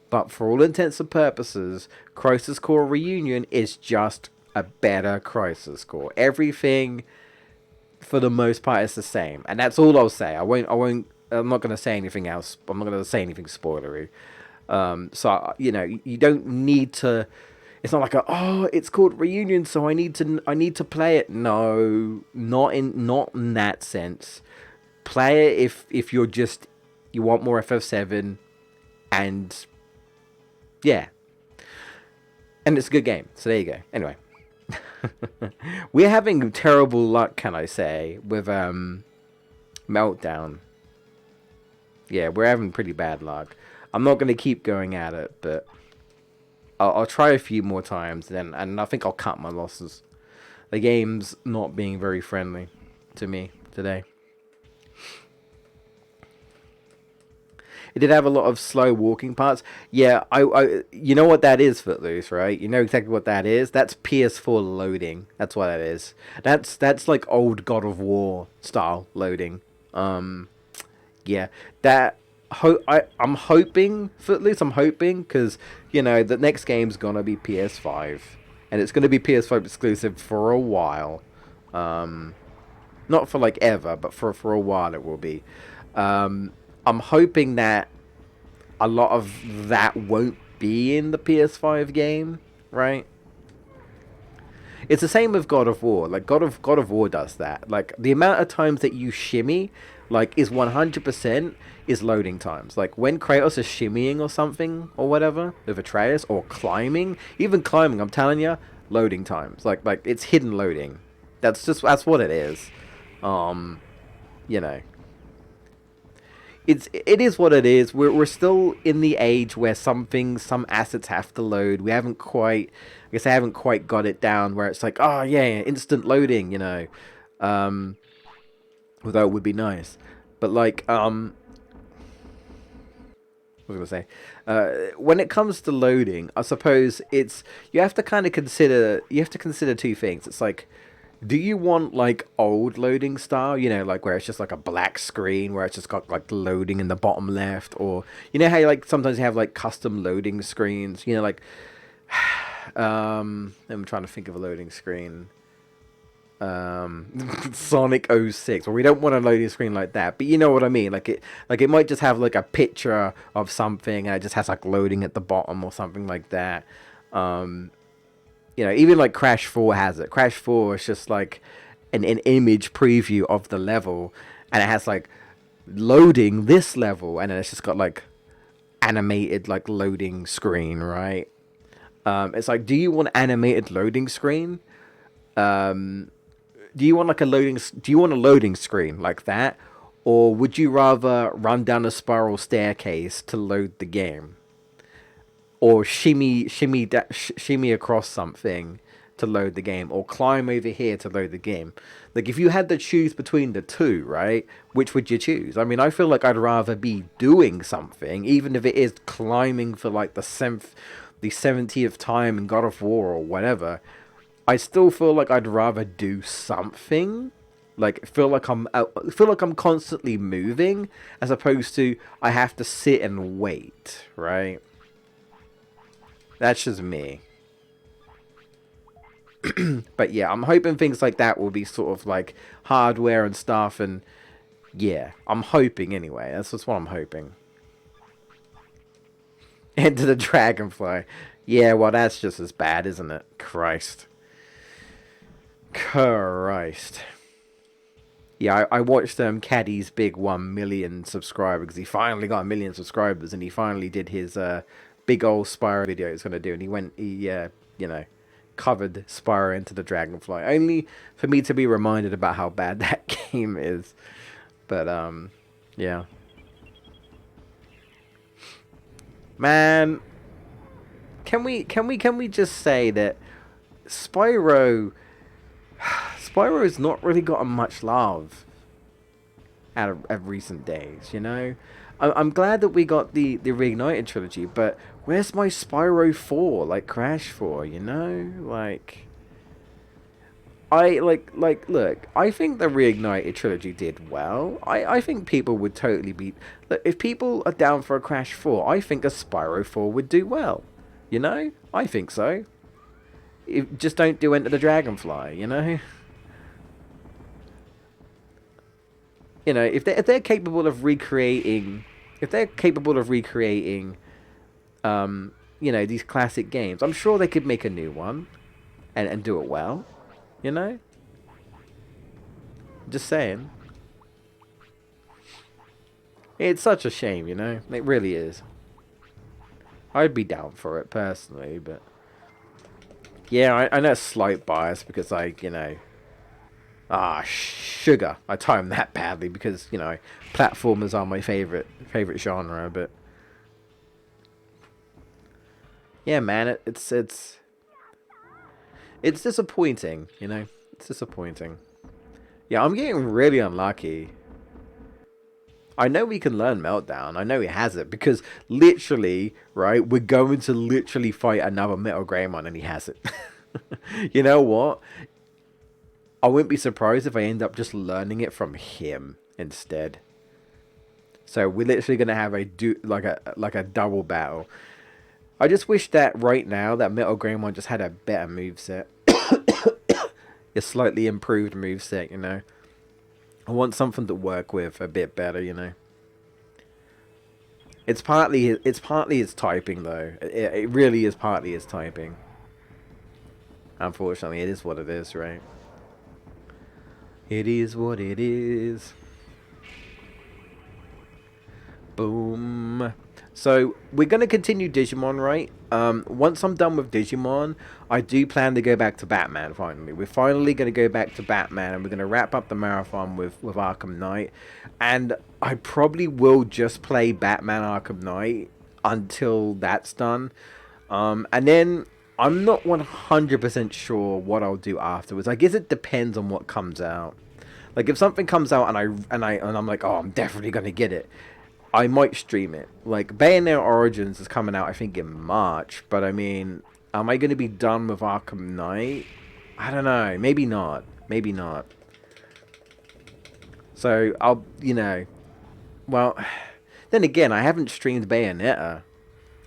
[SPEAKER 1] But for all intents and purposes, Crisis Core Reunion is just a better Crisis Core. Everything for the most part is the same, and that's all I'll say. I'm not going to say anything else. I'm not going to say anything spoilery. So you don't need to. It's not like it's called Reunion, so I need to play it. No, not in that sense. Play it if you want more FF7, and yeah, and it's a good game. So there you go. Anyway. We're having terrible luck, can I say, with Meltdown. Yeah, we're having pretty bad luck. I'm not going to keep going at it, but I'll try a few more times, and I think I'll cut my losses. The game's not being very friendly to me today. It did have a lot of slow walking parts. Yeah, you know what that is, Footloose, right? You know exactly what that is. That's PS4 loading. That's what that is. That's like old God of War style loading. Yeah, that. I'm hoping, Footloose. I'm hoping because the next game's gonna be PS5, and it's gonna be PS5 exclusive for a while. Not for like ever, but for a while it will be. I'm hoping that a lot of that won't be in the PS5 game, right? It's the same with God of War. Like God of War does that. Like the amount of times that you shimmy, like is 100% is loading times. Like when Kratos is shimmying or something or whatever with Atreus or climbing, even climbing, I'm telling you, loading times. Like it's hidden loading. That's what it is. You know. It is what it is. We're still in the age where some assets have to load. We haven't quite, I guess I haven't quite got it down where it's like, oh yeah, instant loading, although it would be nice. But like, what was I gonna say? When it comes to loading, I suppose you have to consider two things. It's like, do you want like old loading style, like where it's just like a black screen where it's just got like loading in the bottom left, or how you like sometimes you have like custom loading screens, like I'm trying to think of a loading screen. Sonic 06, where we don't want a loading screen like that, but you know what I mean, like it might just have like a picture of something and it just has like loading at the bottom or something like that. Even like Crash 4 has it. Crash 4 is just like an image preview of the level, and it has like loading this level, and then it's just got like animated like loading screen, right? It's like, do you want animated loading screen? Do you want a loading screen like that, Or would you rather run down a spiral staircase to load the game? Or shimmy across something to load the game? Or climb over here to load the game? Like, if you had to choose between the two, right? Which would you choose? I mean, I feel like I'd rather be doing something, even if it is climbing for like the 70th time in God of War or whatever. I still feel like I'd rather do something, like feel like I'm constantly moving, as opposed to I have to sit and wait, right? That's just me. But yeah, I'm hoping things like that will be sort of like hardware and stuff, and yeah, I'm hoping anyway. That's just what I'm hoping. Enter the Dragonfly. Yeah, well, that's just as bad, isn't it? Christ. Christ. Yeah, I watched Caddy's big 1 million subscribers, because he finally got 1 million subscribers, and he finally did his big old Spyro video he's gonna do, and he you know, covered Spyro into the Dragonfly, only for me to be reminded about how bad that game is. But yeah, man, can we just say that Spyro's not really gotten much love out of recent days, you know? I'm glad that we got the Reignited trilogy, but where's my Spyro 4, like Crash 4, you know? Like, look, I think the Reignited trilogy did well. I think people would totally be... Look, if people are down for a Crash 4, I think a Spyro 4 would do well. You know? I think so. Just don't do Enter the Dragonfly, you know? You know, if they're capable of recreating... If they're capable of recreating, you know, these classic games, I'm sure they could make a new one and do it well. You know? Just saying. It's such a shame, you know? It really is. I'd be down for it, personally, but... Yeah, I know it's slight bias, because, like, you know... Ah, sugar. I timed that badly, because, you know, platformers are my favorite genre, but... Yeah, man, it's disappointing, you know? It's disappointing. Yeah, I'm getting really unlucky. I know we can learn Meltdown. I know he has it, because literally, right, we're going to literally fight another Metal Greymon and he has it. You know what? I wouldn't be surprised if I end up just learning it from him instead. So we're literally going to have like a double battle. I just wish that right now that Metal Greymon just had a better moveset. A slightly improved moveset, you know. I want something to work with a bit better, you know. It's partly his typing though. It really is partly his typing. Unfortunately, it is what it is, right? It is what it is. Boom. So we're going to continue Digimon, right? Once I'm done with Digimon, I do plan to go back to Batman finally. We're finally going to go back to Batman, and we're going to wrap up the marathon with Arkham Knight. And I probably will just play Batman Arkham Knight until that's done. And then I'm not 100% sure what I'll do afterwards. I guess it depends on what comes out. Like, if something comes out and I'm like, oh, I'm definitely going to get it, I might stream it. Like, Bayonetta Origins is coming out, I think, in March. But, I mean, am I going to be done with Arkham Knight? I don't know. Maybe not. Maybe not. So, I'll, you know... Well, then again, I haven't streamed Bayonetta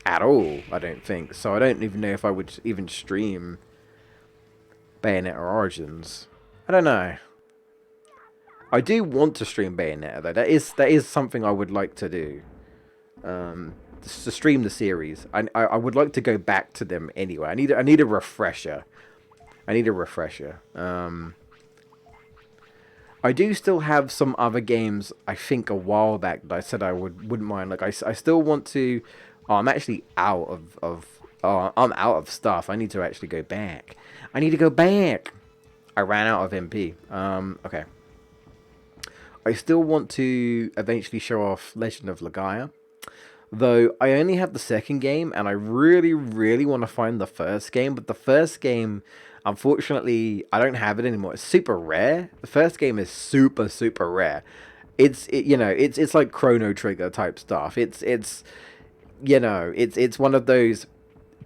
[SPEAKER 1] at all, I don't think. So, I don't even know if I would even stream Bayonetta Origins. I don't know. I do want to stream Bayonetta though. That is something I would like to do. Just to stream the series. I would like to go back to them anyway. I need a refresher. I need a refresher. I do still have some other games. I think a while back that I said I wouldn't mind. Like I still want to. Oh, I'm actually out of. Oh, I'm out of stuff. I need to actually go back. I need to go back. I ran out of MP. Okay. I still want to eventually show off Legend of Legaia. Though I only have the second game, and I really, really want to find the first game. But the first game, unfortunately, I don't have it anymore. It's super rare. The first game is super, super rare. It's like Chrono Trigger type stuff. It's one of those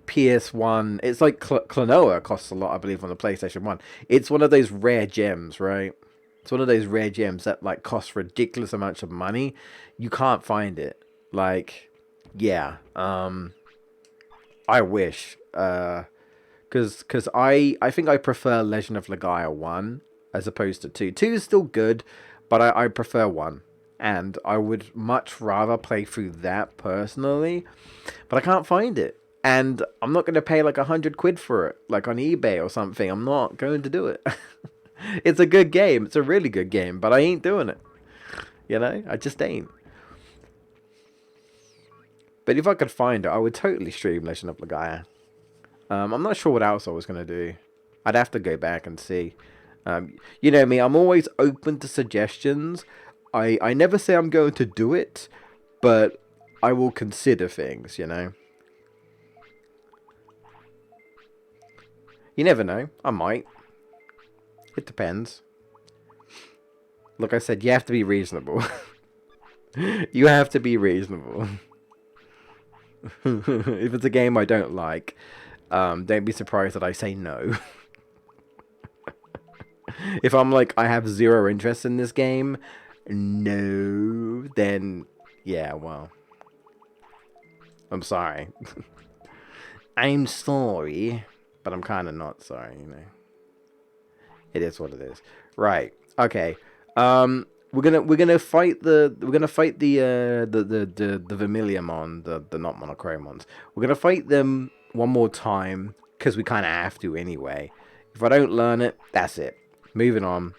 [SPEAKER 1] PS1. It's like Klonoa costs a lot, I believe, on the PlayStation 1. It's one of those rare gems, right? It's one of those rare gems that like costs ridiculous amounts of money. You can't find it. Like, yeah. I wish. Cause I think I prefer Legend of Legaia 1 as opposed to 2. 2 is still good, but I prefer 1. And I would much rather play through that personally, but I can't find it. And I'm not going to pay like 100 quid for it, like on eBay or something. I'm not going to do it. It's a good game. It's a really good game, but I ain't doing it. I just ain't. But if I could find it, I would totally stream Legend of Legaia. I'm not sure what else I was going to do. I'd have to go back and see. You know me, I'm always open to suggestions. I never say I'm going to do it, but I will consider things, You never know. I might. It depends. Like I said, you have to be reasonable. You have to be reasonable. If it's a game I don't like, don't be surprised that I say no. If I'm like, I have zero interest in this game, no, then, yeah, well, I'm sorry. I'm sorry, but I'm kind of not sorry, It is what it is. Right. Okay. We're gonna fight the Vermiliamon, the not Monochromons. We're gonna fight them one more time because we kind of have to anyway. If I don't learn it, that's it. Moving on.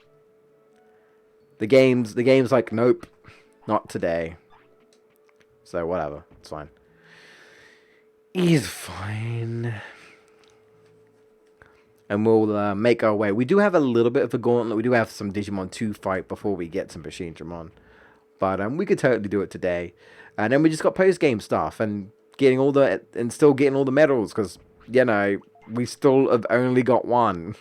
[SPEAKER 1] The game's like, nope, not today. So whatever, it's fine. He's fine. And we'll make our way. We do have a little bit of a gauntlet. We do have some Digimon to fight before we get some Machinedramon. But we could totally do it today. And then we just got post-game stuff and still getting all the medals because, we still have only got one.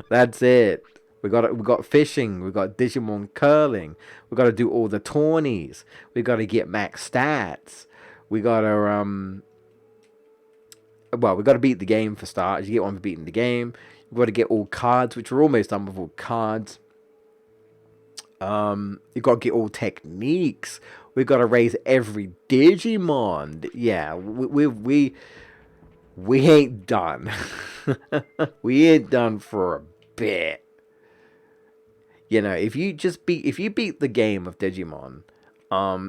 [SPEAKER 1] That's it. We got fishing. We got Digimon curling. We got to do all the tourneys. We got to get max stats. We got to we got to beat the game for starters. You get one for beating the game. We've got to get all cards, which we're almost done with all cards. You've got to get all techniques. We've got to raise every Digimon. Yeah, we ain't done. We ain't done for a bit. If you beat the game of Digimon,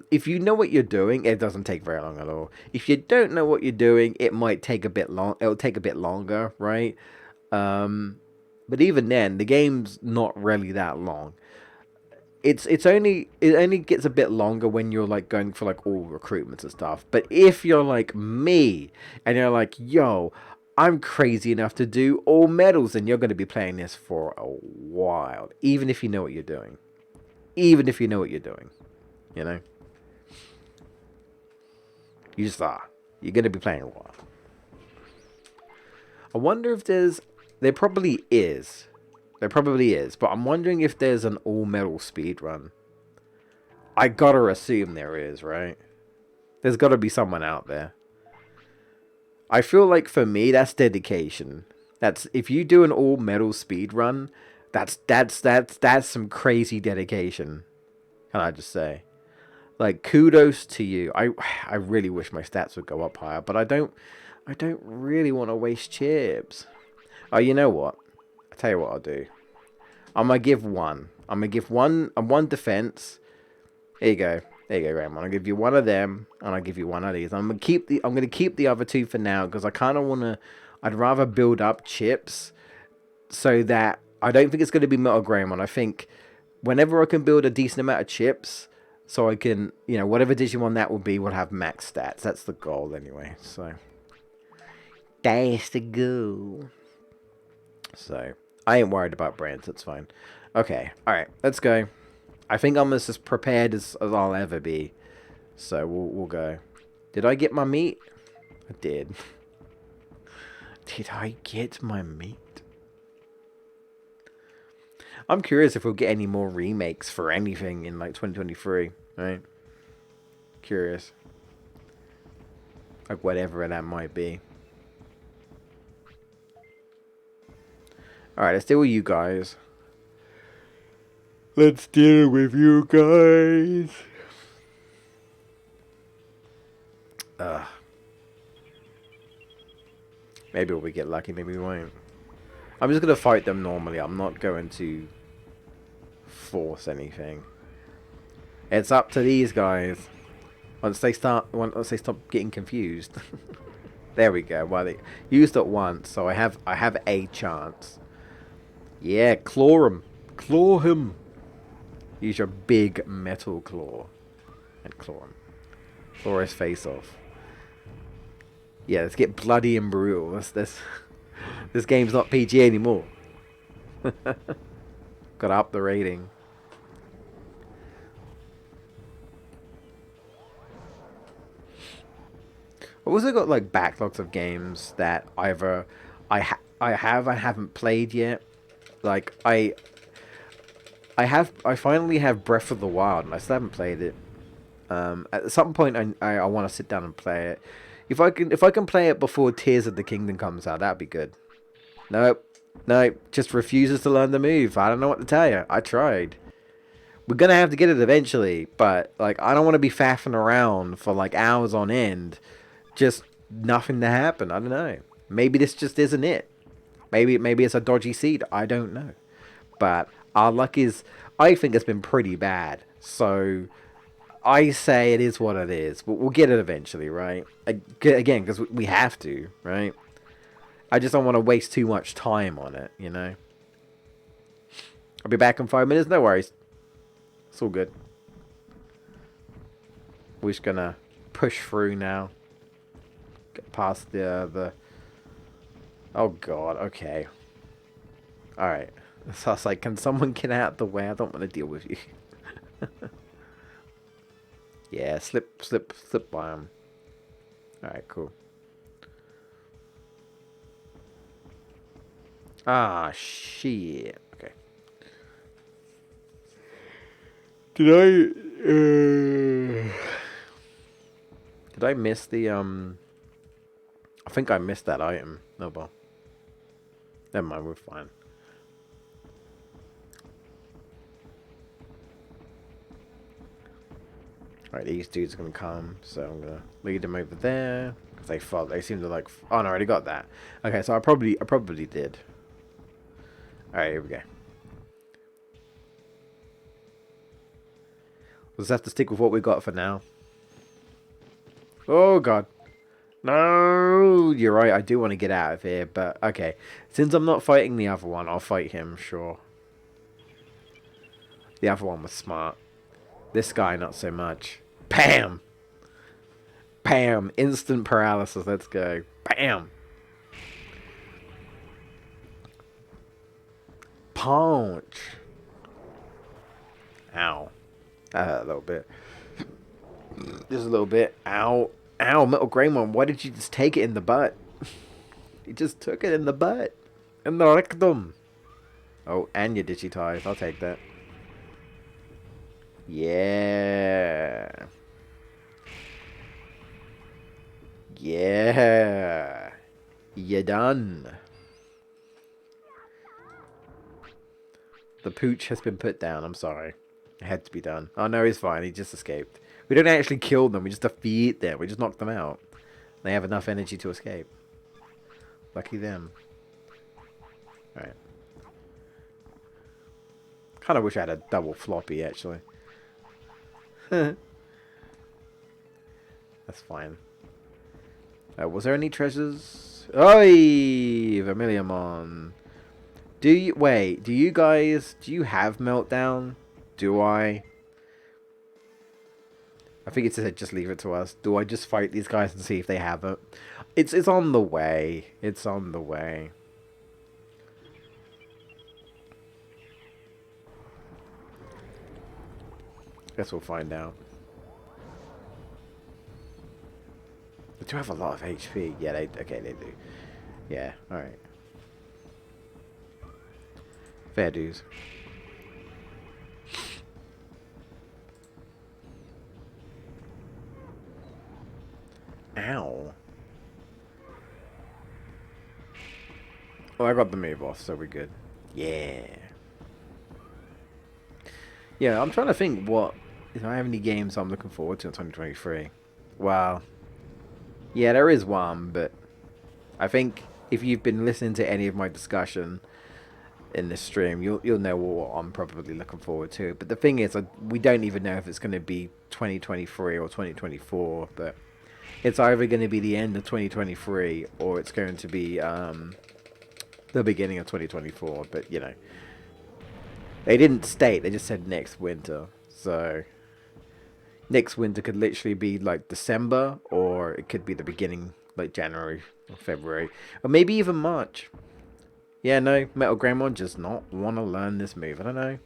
[SPEAKER 1] if you know what you're doing, it doesn't take very long at all. If you don't know what you're doing, it might take a bit long. It'll take a bit longer, right? But even then, the game's not really that long. It only gets a bit longer when you're like going for like all recruitments and stuff. But if you're like me and you're like, yo, I'm crazy enough to do all medals, then you're going to be playing this for a while, even if you know what you're doing. Even if you know what you're doing. You just are. You're going to be playing a while. I wonder if there probably is. There probably is, but I'm wondering if there's an all-metal speedrun. I gotta assume there is, right? There's gotta be someone out there. I feel like for me, that's dedication. If you do an all-metal speedrun, that's some crazy dedication. Can I just say? Like, kudos to you. I really wish my stats would go up higher, but I don't really want to waste chips. Oh, you know what? I'll tell you what I'll do. I'm going to give one. I'm going to give one defense. There you go. There you go, Raymond. I'll give you one of them, and I'll give you one of these. I'm going to keep the other two for now, because I kind of want to... I'd rather build up chips, so that... I don't think it's going to be Metal Greymon. I think whenever I can build a decent amount of chips, so I can... whatever Digimon that will be will have max stats. That's the goal, anyway. So... That's the goal. So... I ain't worried about brains. It's fine. Okay. All right. Let's go. I think I'm as prepared as I'll ever be. So we'll go. Did I get my meat? I did. Did I get my meat? I'm curious if we'll get any more remakes for anything in like 2023, right? Curious. Like whatever that might be. Alright, let's deal with you guys. Let's deal with you guys. Maybe we get lucky, maybe we won't. I'm just gonna fight them normally. I'm not going to force anything. It's up to these guys. Once they stop getting confused. There we go. Well, they used it once, so I have a chance. Yeah, claw him. Claw him. Use your big metal claw. And claw him. Claw his face off. Yeah, let's get bloody and brutal. This game's not PG anymore. Gotta up the rating. I've also got like backlogs of games that either I haven't played yet. Like I finally have Breath of the Wild and I still haven't played it. At some point I want to sit down and play it. If I can play it before Tears of the Kingdom comes out, that'd be good. Nope. Just refuses to learn the move. I don't know what to tell you. I tried. We're gonna have to get it eventually, but like I don't want to be faffing around for like hours on end. Just nothing to happen. I don't know. Maybe this just isn't it. Maybe it's a dodgy seed. I don't know. But our luck is, I think it's been pretty bad. So I say it is what it is. But we'll get it eventually, right? Again, because we have to, right? I just don't want to waste too much time on it, you know? I'll be back in 5 minutes. No worries. It's all good. We're just gonna push through now. Get past the... Oh god, okay. Alright. So I was like, can someone get out the way? I don't want to deal with you. Yeah, slip by him. Alright, cool. Ah, shit. Okay. Did I miss the, I think I missed that item. No, well. Never mind, we're fine. Alright, these dudes are gonna come, so I'm gonna lead them over there. Because they thought they seem to like... Oh, no, I already got that. Okay, so I probably did. Alright, here we go. We'll just have to stick with what we got for now. Oh, God. No! You're right, I do want to get out of here, but okay. Since I'm not fighting the other one, I'll fight him, sure. The other one was smart. This guy, not so much. Bam! Bam! Instant paralysis, let's go. Bam! Punch! Ow. That hurt a little bit. Just a little bit. Ow. Ow, Metal Greymon, why did you just take it in the butt? You just took it in the butt. In the rectum. Oh, and your Digitize. I'll take that. Yeah. Yeah. You're done. The pooch has been put down. I'm sorry. It had to be done. Oh, no, he's fine. He just escaped. We don't actually kill them. We just defeat them. We just knock them out. They have enough energy to escape. Lucky them. Alright. Kind of wish I had a double floppy, actually. That's fine. Was there any treasures? Oi! Vermiliamon. Do you have Meltdown? Do I? I think it said just leave it to us. Do I just fight these guys and see if they have it? It's on the way. It's on the way. Guess we'll find out. They do have a lot of HP. Yeah, okay, they do. Yeah, alright. Fair dues. Ow. Oh, I got the move off, so we're good. Yeah. Yeah, I'm trying to think what... If I have any games I'm looking forward to in 2023. Well, yeah, there is one, but I think if you've been listening to any of my discussion in this stream, you'll know what I'm probably looking forward to. But the thing is, we don't even know if it's going to be 2023 or 2024, but it's either going to be the end of 2023 or it's going to be the beginning of 2024. But, you know, they didn't state, they just said next winter. So next winter could literally be like December, or it could be the beginning, like January or February, or maybe even March. Yeah, no, Metal Greymon just not want to learn this move. I don't know.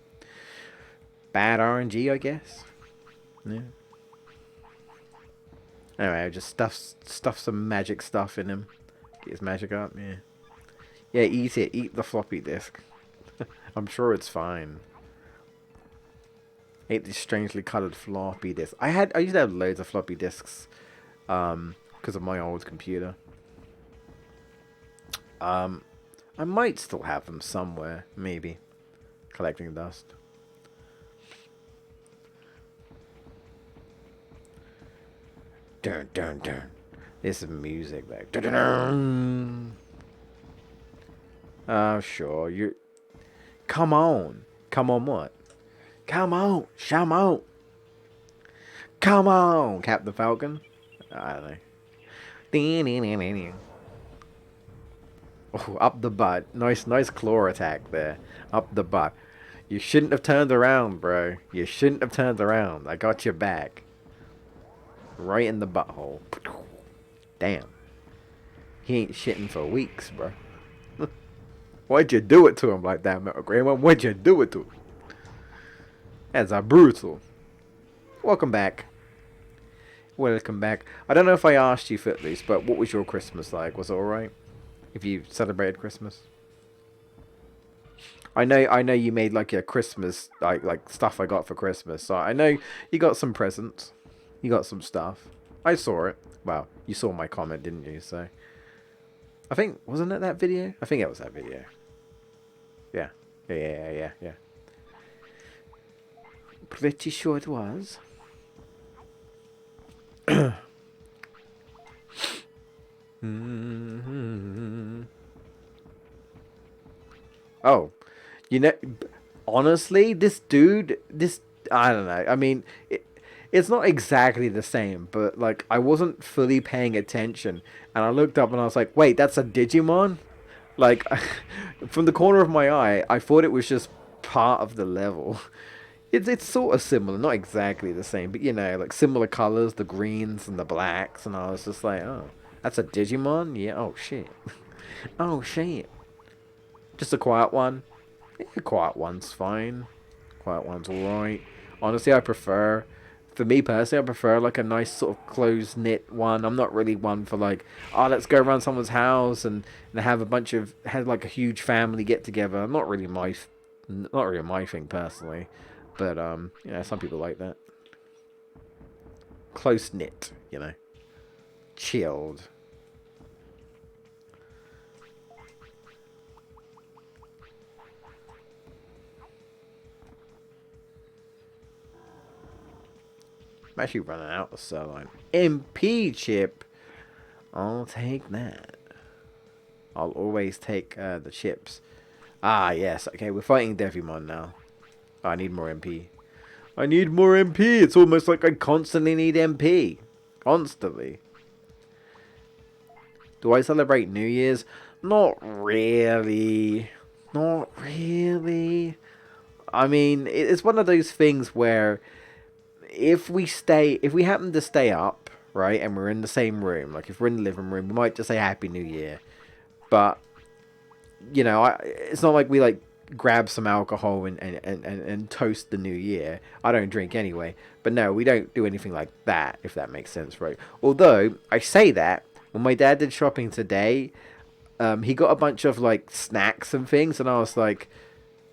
[SPEAKER 1] Bad RNG, I guess. Yeah. Anyway, I just stuff some magic stuff in him. Get his magic up, yeah. Yeah, eat it. Eat the floppy disk. I'm sure it's fine. Ate this strangely colored floppy disk. I used to have loads of floppy disks, because of my old computer. I might still have them somewhere, maybe. Collecting dust. Dun dun dun. There's some music like. Dun, dun, dun. Oh sure, you. Come on. Come on what? Come on, Shamo. Come on, Captain Falcon. I don't know. Oh, up the butt. Nice claw attack there. Up the butt. You shouldn't have turned around, bro. You shouldn't have turned around. I got your back. Right in the butthole. Damn. He ain't shitting for weeks, bro. Why'd you do it to him like that, Metal Greymon? Why'd you do it to him? That's a brutal. Welcome back. Welcome back. I don't know if I asked you, Footloose, but what was your Christmas like? Was it alright? If you celebrated Christmas? I know you made like a Christmas like stuff I got for Christmas. So I know you got some presents. You got some stuff. I saw it. Well, you saw my comment, didn't you? So I think wasn't it that video? I think it was that video. Yeah. Yeah. Pretty sure it was. Oh, you know, honestly, this dude, I don't know. I mean, it's not exactly the same, but like I wasn't fully paying attention, and I looked up and I was like, wait, that's a Digimon? Like, from the corner of my eye, I thought it was just part of the level. It's sort of similar, not exactly the same, but you know, like similar colors, the greens and the blacks, and I was just like, oh, that's a Digimon? Yeah, oh shit. Oh shit. Just a quiet one. Yeah, quiet one's fine. Quiet one's alright. Honestly, for me personally, I prefer like a nice sort of close-knit one. I'm not really one for like, oh, let's go around someone's house and have like a huge family get together. Not really my thing personally. But, you know, some people like that. Close-knit, you know. Chilled. I'm actually running out of cell line. MP chip. I'll take that. I'll always take the chips. Ah, yes. Okay, we're fighting Devimon now. I need more MP. I need more MP. It's almost like I constantly need MP. Constantly. Do I celebrate New Year's? Not really. Not really. I mean, it's one of those things where if we happen to stay up, right, and we're in the same room, like if we're in the living room, we might just say Happy New Year. But, you know, it's not like we like grab some alcohol and toast the new year. I don't drink anyway. But no, we don't do anything like that, if that makes sense, right? Although, I say that, when my dad did shopping today, he got a bunch of, like, snacks and things, and I was like,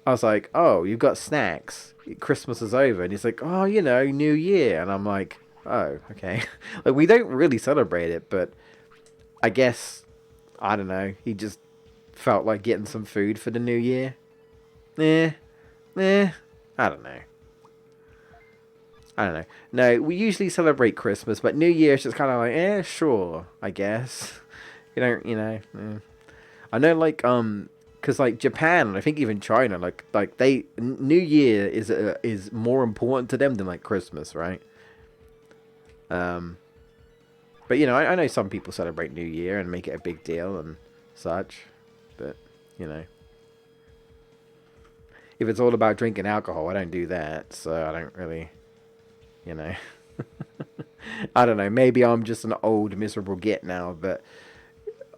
[SPEAKER 1] oh, you've got snacks. Christmas is over. And he's like, oh, you know, New Year. And I'm like, oh, okay. Like, we don't really celebrate it, but I guess, I don't know, he just felt like getting some food for the New Year. I don't know. I don't know. No, we usually celebrate Christmas, but New Year's just kind of like, sure, I guess. You don't, you know. I know, like, because like Japan and I think even China, like they New Year is more important to them than like Christmas, right? But you know, I know some people celebrate New Year and make it a big deal and such, but you know. If it's all about drinking alcohol, I don't do that, so I don't really, you know. I don't know, maybe I'm just an old, miserable git now, but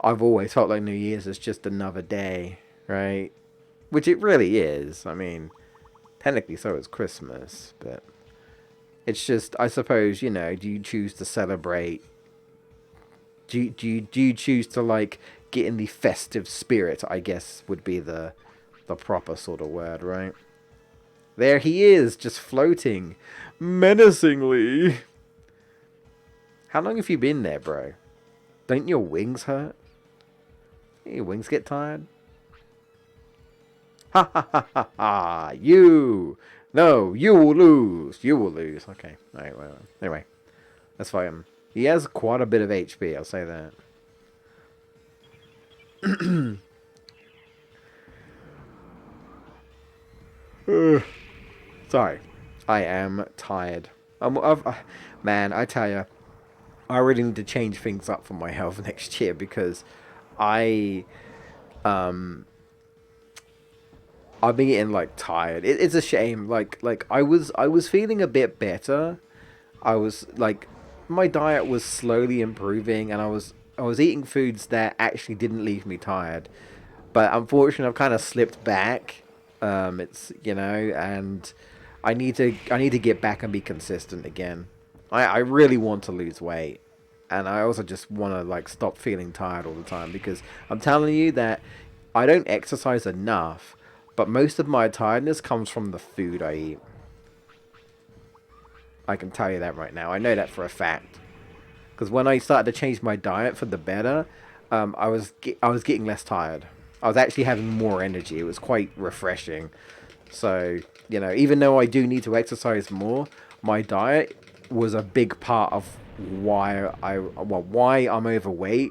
[SPEAKER 1] I've always felt like New Year's is just another day, right? Which it really is. I mean, technically so is Christmas, but it's just, I suppose, you know, do you choose to celebrate? Do you choose to, like, get in the festive spirit, I guess, would be the proper sort of word, right? There he is, just floating menacingly. How long have you been there, bro? Don't your wings hurt? Your wings get tired? Ha ha ha ha ha! You! No, you will lose. You will lose. Okay. Alright, well, anyway. Let's fight him. He has quite a bit of HP, I'll say that. Sorry. I am tired. Man, I tell you, I really need to change things up for my health next year because I've been getting like tired. It's a shame. Like I was feeling a bit better. I was like, my diet was slowly improving, and I was eating foods that actually didn't leave me tired. But unfortunately, I've kind of slipped back. It's, you know, and I need to get back and be consistent again. I really want to lose weight, and I also just want to like stop feeling tired all the time, because I'm telling you that I don't exercise enough, but most of my tiredness comes from the food I eat. I can tell you that right now. I know that for a fact. Because when I started to change my diet for the better, I was getting less tired. I was actually having more energy. It was quite refreshing. So, you know, even though I do need to exercise more, my diet was a big part of why I'm overweight.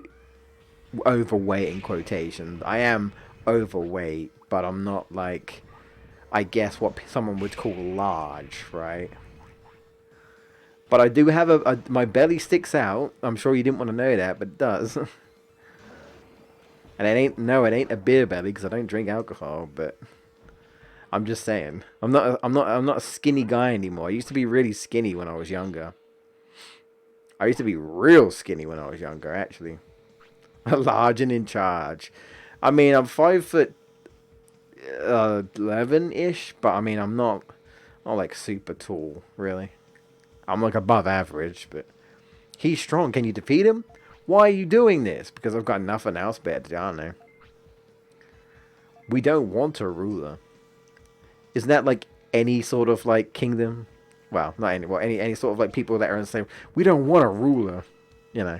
[SPEAKER 1] Overweight in quotations. I am overweight, but I'm not like, I guess what someone would call large, right? But I do have my belly sticks out. I'm sure you didn't want to know that, but it does. And it ain't a beer belly because I don't drink alcohol, but I'm just saying. I'm not a skinny guy anymore. I used to be really skinny when I was younger. I used to be real skinny when I was younger, actually. Large and in charge. I mean, I'm 5'11" ish, but I mean, I'm not like super tall, really. I'm like above average, but he's strong. Can you defeat him? Why are you doing this? Because I've got nothing else better to do. I don't know. We don't want a ruler. Isn't that like any sort of like kingdom? Well, not any. Well, any sort of like people that are in the same. We don't want a ruler. You know.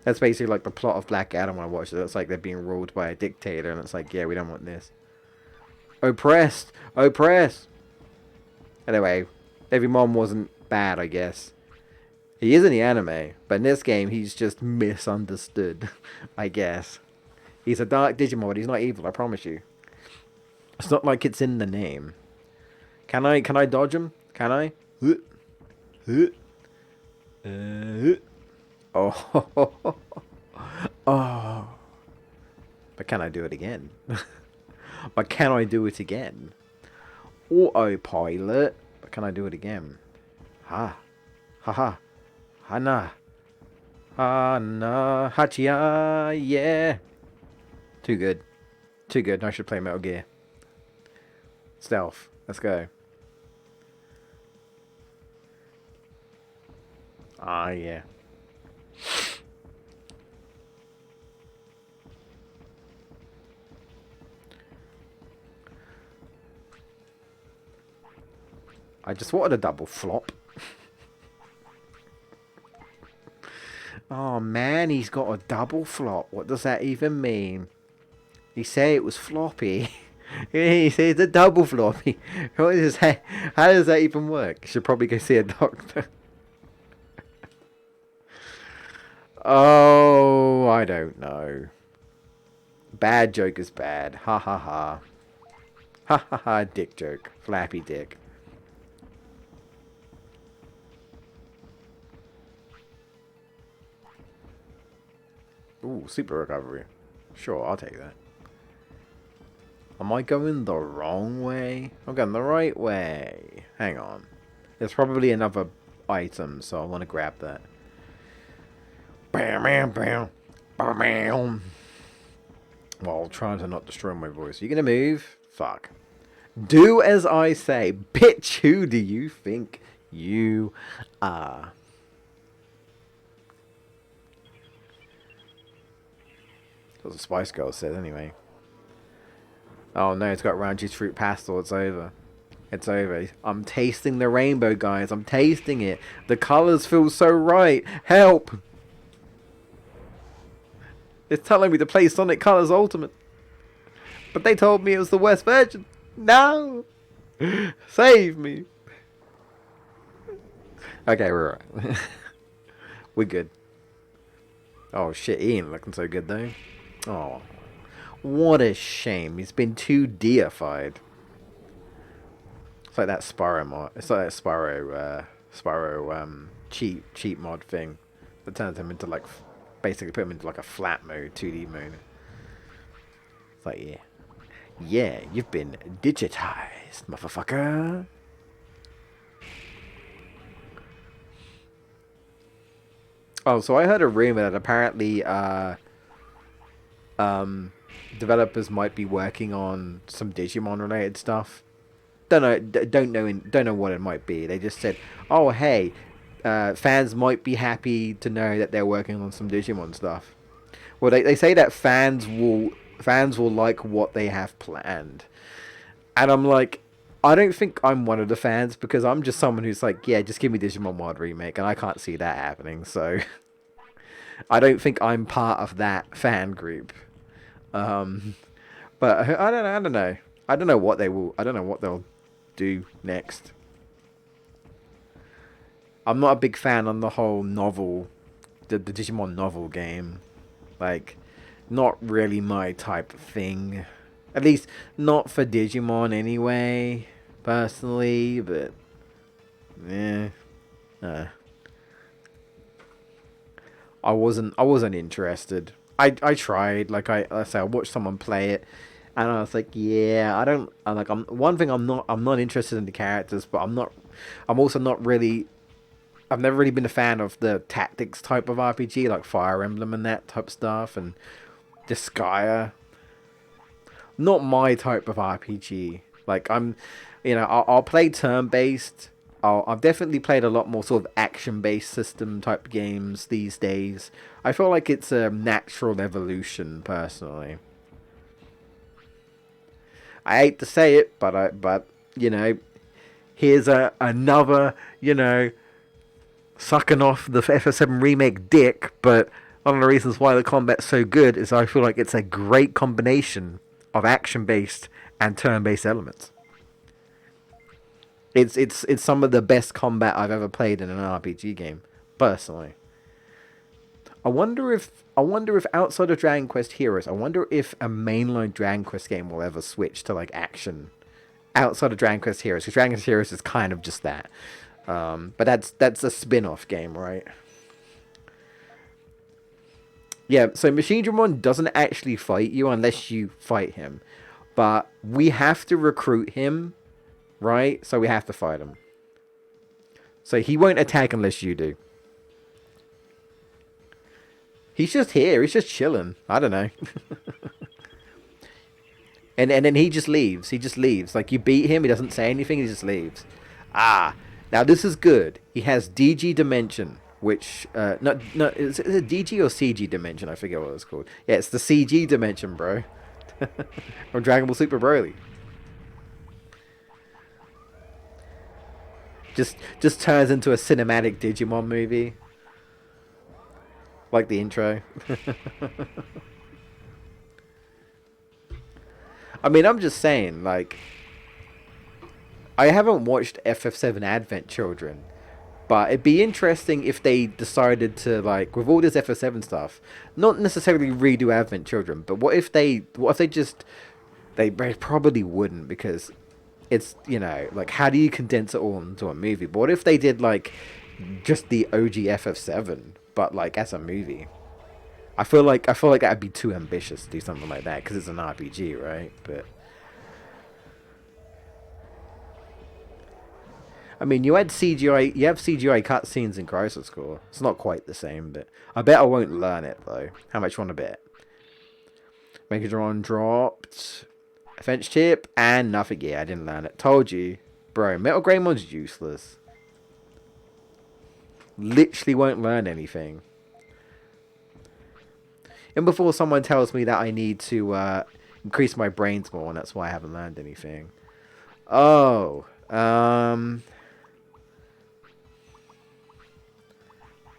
[SPEAKER 1] That's basically like the plot of Black Adam when I watched it. It's like they're being ruled by a dictator, and it's like, yeah, we don't want this. Oppressed, oppressed. Anyway, Digimon wasn't bad, I guess. He is in the anime, but in this game, he's just misunderstood, I guess. He's a dark Digimon, but he's not evil, I promise you. It's not like it's in the name. Can I dodge him? Can I? Oh. Oh. But can I do it again? But can I do it again? Autopilot. But can I do it again? Ha. Ha ha. Hana. Hana. Hachia. Yeah. Too good. Too good. I should play Metal Gear. Stealth. Let's go. Ah, yeah. I just wanted a double flop. Oh man, he's got a double flop. What does that even mean? He said it was floppy. He said it's a double floppy. What is that? How does that even work? Should probably go see a doctor. Oh, I don't know. Bad joke is bad. Ha ha ha. Ha ha ha, dick joke. Flappy dick. Ooh, super recovery. Sure, I'll take that. Am I going the wrong way? I'm going the right way. Hang on. There's probably another item, so I want to grab that. Bam, bam, bam. Bam, bam. While trying to not destroy my voice. You gonna move? Fuck. Do as I say. Bitch, who do you think you are? That's what the Spice Girl said anyway. Oh no, it's got round juice fruit pastel. It's over. It's over. I'm tasting the rainbow, guys. I'm tasting it. The colors feel so right. Help! It's telling me to play Sonic Colors Ultimate. But they told me it was the West version. No! Save me. Okay, we're alright. We're good. Oh shit, he ain't looking so good though. Oh. What a shame. He's been too deified. It's like that Spyro mod. It's like that Spyro cheat mod thing that turns him into like basically put him into like a flat mode, 2D mode. It's like yeah. Yeah, you've been digitized, motherfucker. Oh, so I heard a rumor that apparently developers might be working on some Digimon related stuff. Don't know what it might be. They just said, "Oh, hey, fans might be happy to know that they're working on some Digimon stuff." Well, they say that fans will like what they have planned, and I'm like, I don't think I'm one of the fans because I'm just someone who's like, yeah, just give me Digimon Wild Remake, and I can't see that happening. So I don't think I'm part of that fan group. But I don't know. I don't know what they'll do next. I'm not a big fan on the whole novel, the Digimon novel game. Like, not really my type of thing. At least not for Digimon anyway, personally, but yeah. I wasn't interested. I tried, like I say, I watched someone play it, and I was like, yeah, I'm not interested in the characters, but I'm also not really. I've never really been a fan of the tactics type of RPG, like Fire Emblem and that type of stuff, and Disgaea. Not my type of RPG. Like I'll play turn-based. I've definitely played a lot more sort of action-based system type games these days. I feel like it's a natural evolution, personally. I hate to say it, but here's another, sucking off the FF7 remake dick, but one of the reasons why the combat's so good is I feel like it's a great combination of action-based and turn-based elements. It's some of the best combat I've ever played in an RPG game, personally. I wonder if outside of Dragon Quest Heroes, I wonder if a mainline Dragon Quest game will ever switch to like action outside of Dragon Quest Heroes, because Dragon Quest Heroes is kind of just that. But that's a spin-off game, right? Yeah, so Machine Dramon doesn't actually fight you unless you fight him. But we have to recruit him, right? So we have to fight him. So he won't attack unless you do. He's just here. He's just chilling. I don't know. And then he just leaves. He just leaves. Like, you beat him, he doesn't say anything, he just leaves. Ah, now this is good. He has DG Dimension, which not is it DG or CG Dimension? I forget what it's called. Yeah, it's the CG Dimension, bro. From Dragon Ball Super Broly. Just turns into a cinematic Digimon movie. Like the intro. I mean, I'm just saying, like, I haven't watched FF7 Advent Children, but it'd be interesting if they decided to, like, with all this FF7 stuff, not necessarily redo Advent Children, but what if they just, they probably wouldn't, because it's, you know, like, how do you condense it all into a movie? But what if they did, like, just the OG FF7, but, like, as a movie? I feel like that'd be too ambitious to do something like that, because it's an RPG, right? But I mean, you have CGI cutscenes in Crisis Core. It's not quite the same, but I bet I won't learn it though. How much you want to bet? Megatron dropped. Offense chip and nothing. Yeah, I didn't learn it. Told you, bro. Metal Greymon's useless. Literally won't learn anything. And before someone tells me that I need to increase my brains more, and that's why I haven't learned anything. Oh,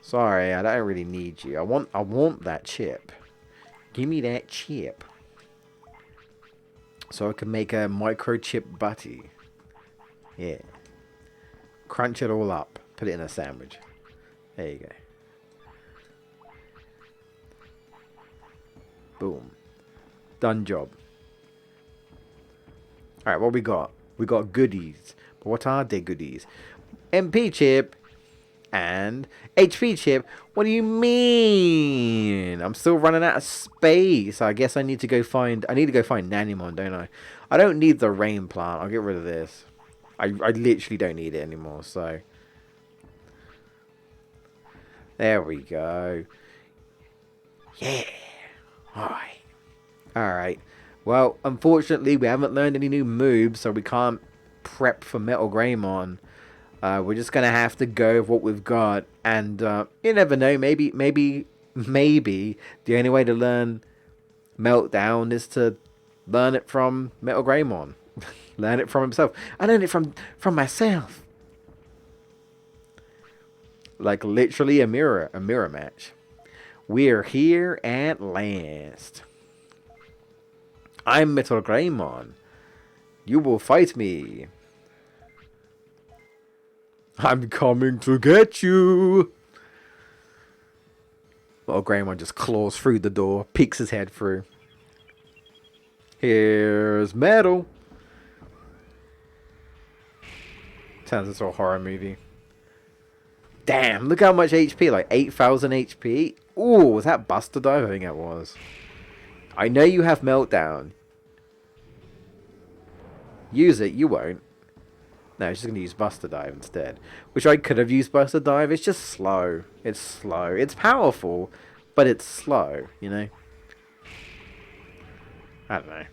[SPEAKER 1] sorry, I don't really need you. I want that chip. Give me that chip. So I can make a microchip butty. Yeah. Crunch it all up. Put it in a sandwich. There you go. Boom. Done job. Alright, what we got? We got goodies. But what are they goodies? MP chip and HP chip. What do you mean? I'm still running out of space. I guess I need to go find Nanimon, don't I? I don't need the rain plant. I'll get rid of this. I literally don't need it anymore, so there we go. Yeah. Alright. Well, unfortunately, we haven't learned any new moves, so we can't prep for Metal Greymon. We're just going to have to go with what we've got. And you never know. Maybe the only way to learn Meltdown is to learn it from Metal Greymon. Learn it from himself. I learned it from myself. Like literally a mirror match. We're here at last. I'm Metal Greymon. You will fight me. I'm coming to get you. Metal Greymon just claws through the door, peeks his head through. Here's Metal. Sounds into a horror movie. Damn, look how much HP, like 8,000 HP. Ooh, was that Buster Dive? I think it was. I know you have Meltdown. Use it, you won't. No, it's just going to use Buster Dive instead. Which I could have used Buster Dive. It's just slow. It's slow. It's powerful, but it's slow, you know? I don't know.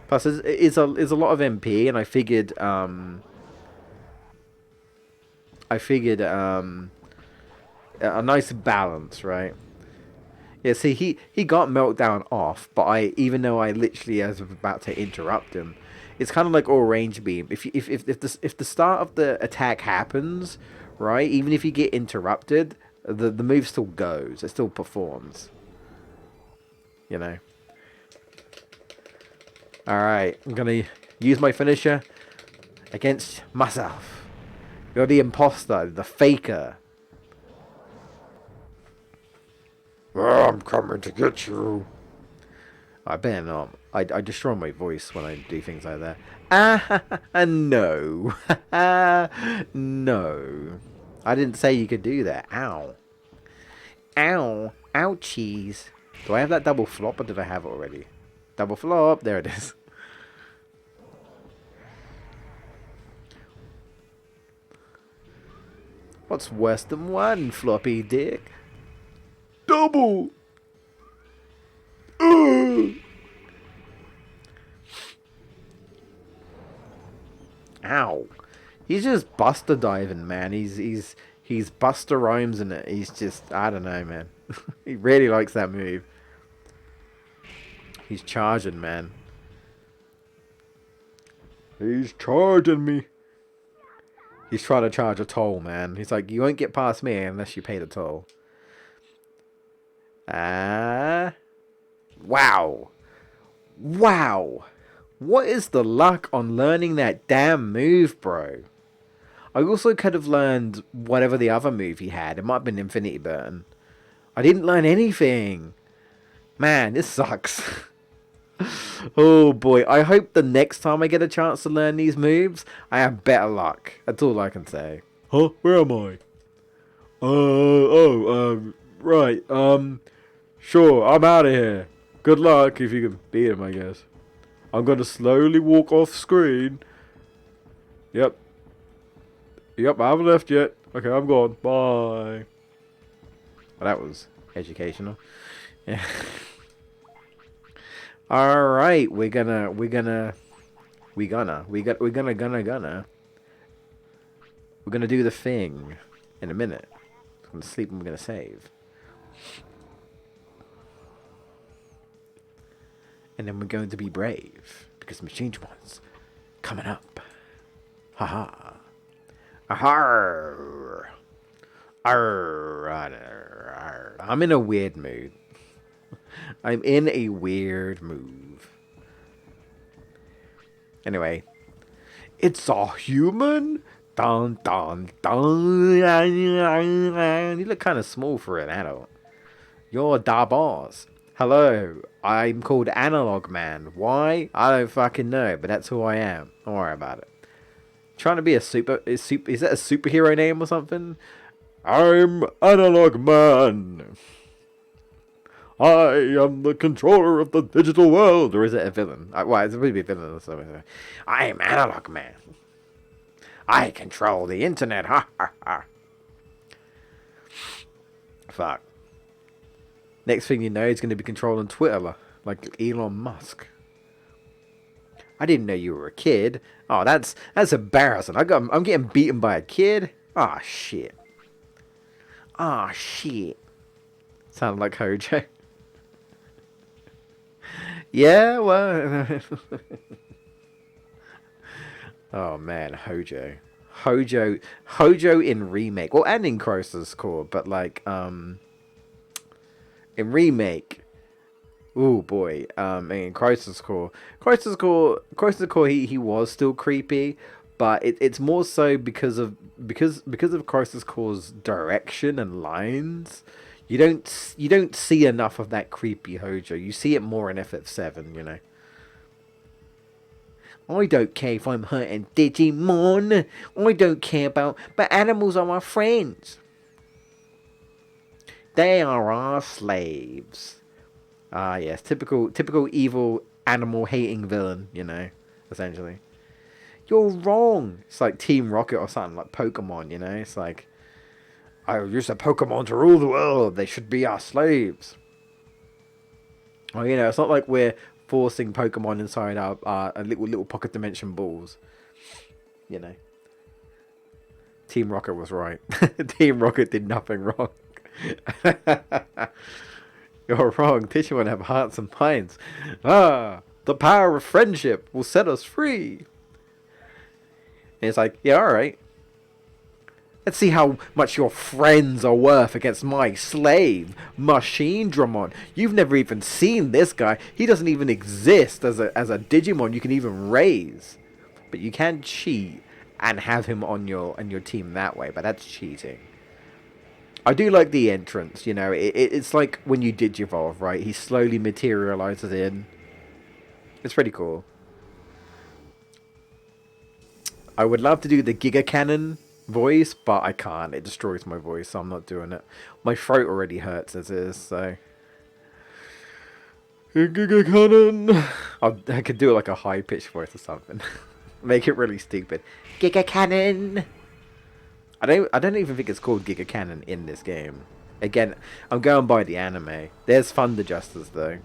[SPEAKER 1] Plus, it's a lot of MP, and I figured a nice balance, right? Yeah, see, he got Meltdown off, but even though I literally was about to interrupt him, it's kind of like all range beam. If the start of the attack happens, right, even if you get interrupted, the move still goes. It still performs. You know. All right, I'm gonna use my finisher against myself. You're the imposter, the faker. Oh, I'm coming to get you. I better not. I destroy my voice when I do things like that. No. No. I didn't say you could do that. Ow. Ow. Ouchies. Do I have that double flop or did I have it already? Double flop. There it is. What's worse than one floppy dick? Double.
[SPEAKER 2] Ow. He's just Buster diving, man. He's Buster Rhymes in it. He's just, I don't know, man. He really likes that move. He's charging, man. He's charging me. He's trying to charge a toll, man. He's like, you won't get past me unless you pay the toll. Wow. Wow. What is the luck on learning that damn move, bro? I also could have learned whatever the other move he had. It might have been Infinity Burn. I didn't learn anything. Man, this sucks. Oh boy, I hope the next time I get a chance to learn these moves, I have better luck. That's all I can say. Huh? Where am I? Right. Sure, I'm out of here. Good luck if you can beat him, I guess. I'm gonna slowly walk off screen. Yep. Yep, I haven't left yet. Okay, I'm gone. Bye. Well, that was educational. Yeah. All right, we're gonna do the thing in a minute. I'm gonna sleep and we're gonna save. And then we're going to be brave because Machine Jumon's coming up. Haha. Arr. Arr. Arr. I'm in a weird mood. I'm in a weird move. Anyway. It's a human? Dun dun dun. You look kind of small for an adult. You're da boss. Hello. I'm called Analog Man. Why? I don't fucking know, but that's who I am. Don't worry about it. Trying to be a is that a superhero name or something? I'm Analog Man. I am the controller of the digital world. Or is it a villain? Well, it's going to be a villain or something. I'm Analog Man. I control the internet. Ha ha ha. Fuck. Next thing you know, he's going to be controlling Twitter like Elon Musk. I didn't know you were a kid. Oh, that's embarrassing. I'm getting beaten by a kid. Ah, shit. Ah, shit. Sounded like Hojo. Yeah, well. Oh man, Hojo in remake. Well, and in Crisis Core, but like in remake. Oh boy. In Crisis Core, he was still creepy, but it's more so because of Crisis Core's direction and lines. You don't see enough of that creepy Hojo. You see it more in FF7, you know. I don't care if I'm hurting Digimon. I don't care but animals are my friends. They are our slaves. Ah, yes, typical evil animal hating villain, you know, essentially. You're wrong. It's like Team Rocket or something, like Pokemon, you know. It's like, I use a Pokemon to rule the world. They should be our slaves. Well, you know, it's not like we're forcing Pokemon inside our little pocket dimension balls. You know. Team Rocket was right. Team Rocket did nothing wrong. You're wrong. Digimon have hearts and minds. Ah, the power of friendship will set us free. And it's like, yeah, alright. Let's see how much your friends are worth against my slave, Machine Dramon. You've never even seen this guy. He doesn't even exist as a Digimon you can even raise. But you can cheat and have him on your team that way, but that's cheating. I do like the entrance, you know. It's like when you Digivolve, right? He slowly materializes in. It's pretty cool. I would love to do the Giga Cannon voice, but I can't. It destroys my voice, so I'm not doing it. My throat already hurts as is, so. Giga Cannon! I could do it like a high-pitched voice or something. Make it really stupid. Giga Cannon! I don't even think it's called Giga Cannon in this game. Again, I'm going by the anime. There's Thunder Justice, though.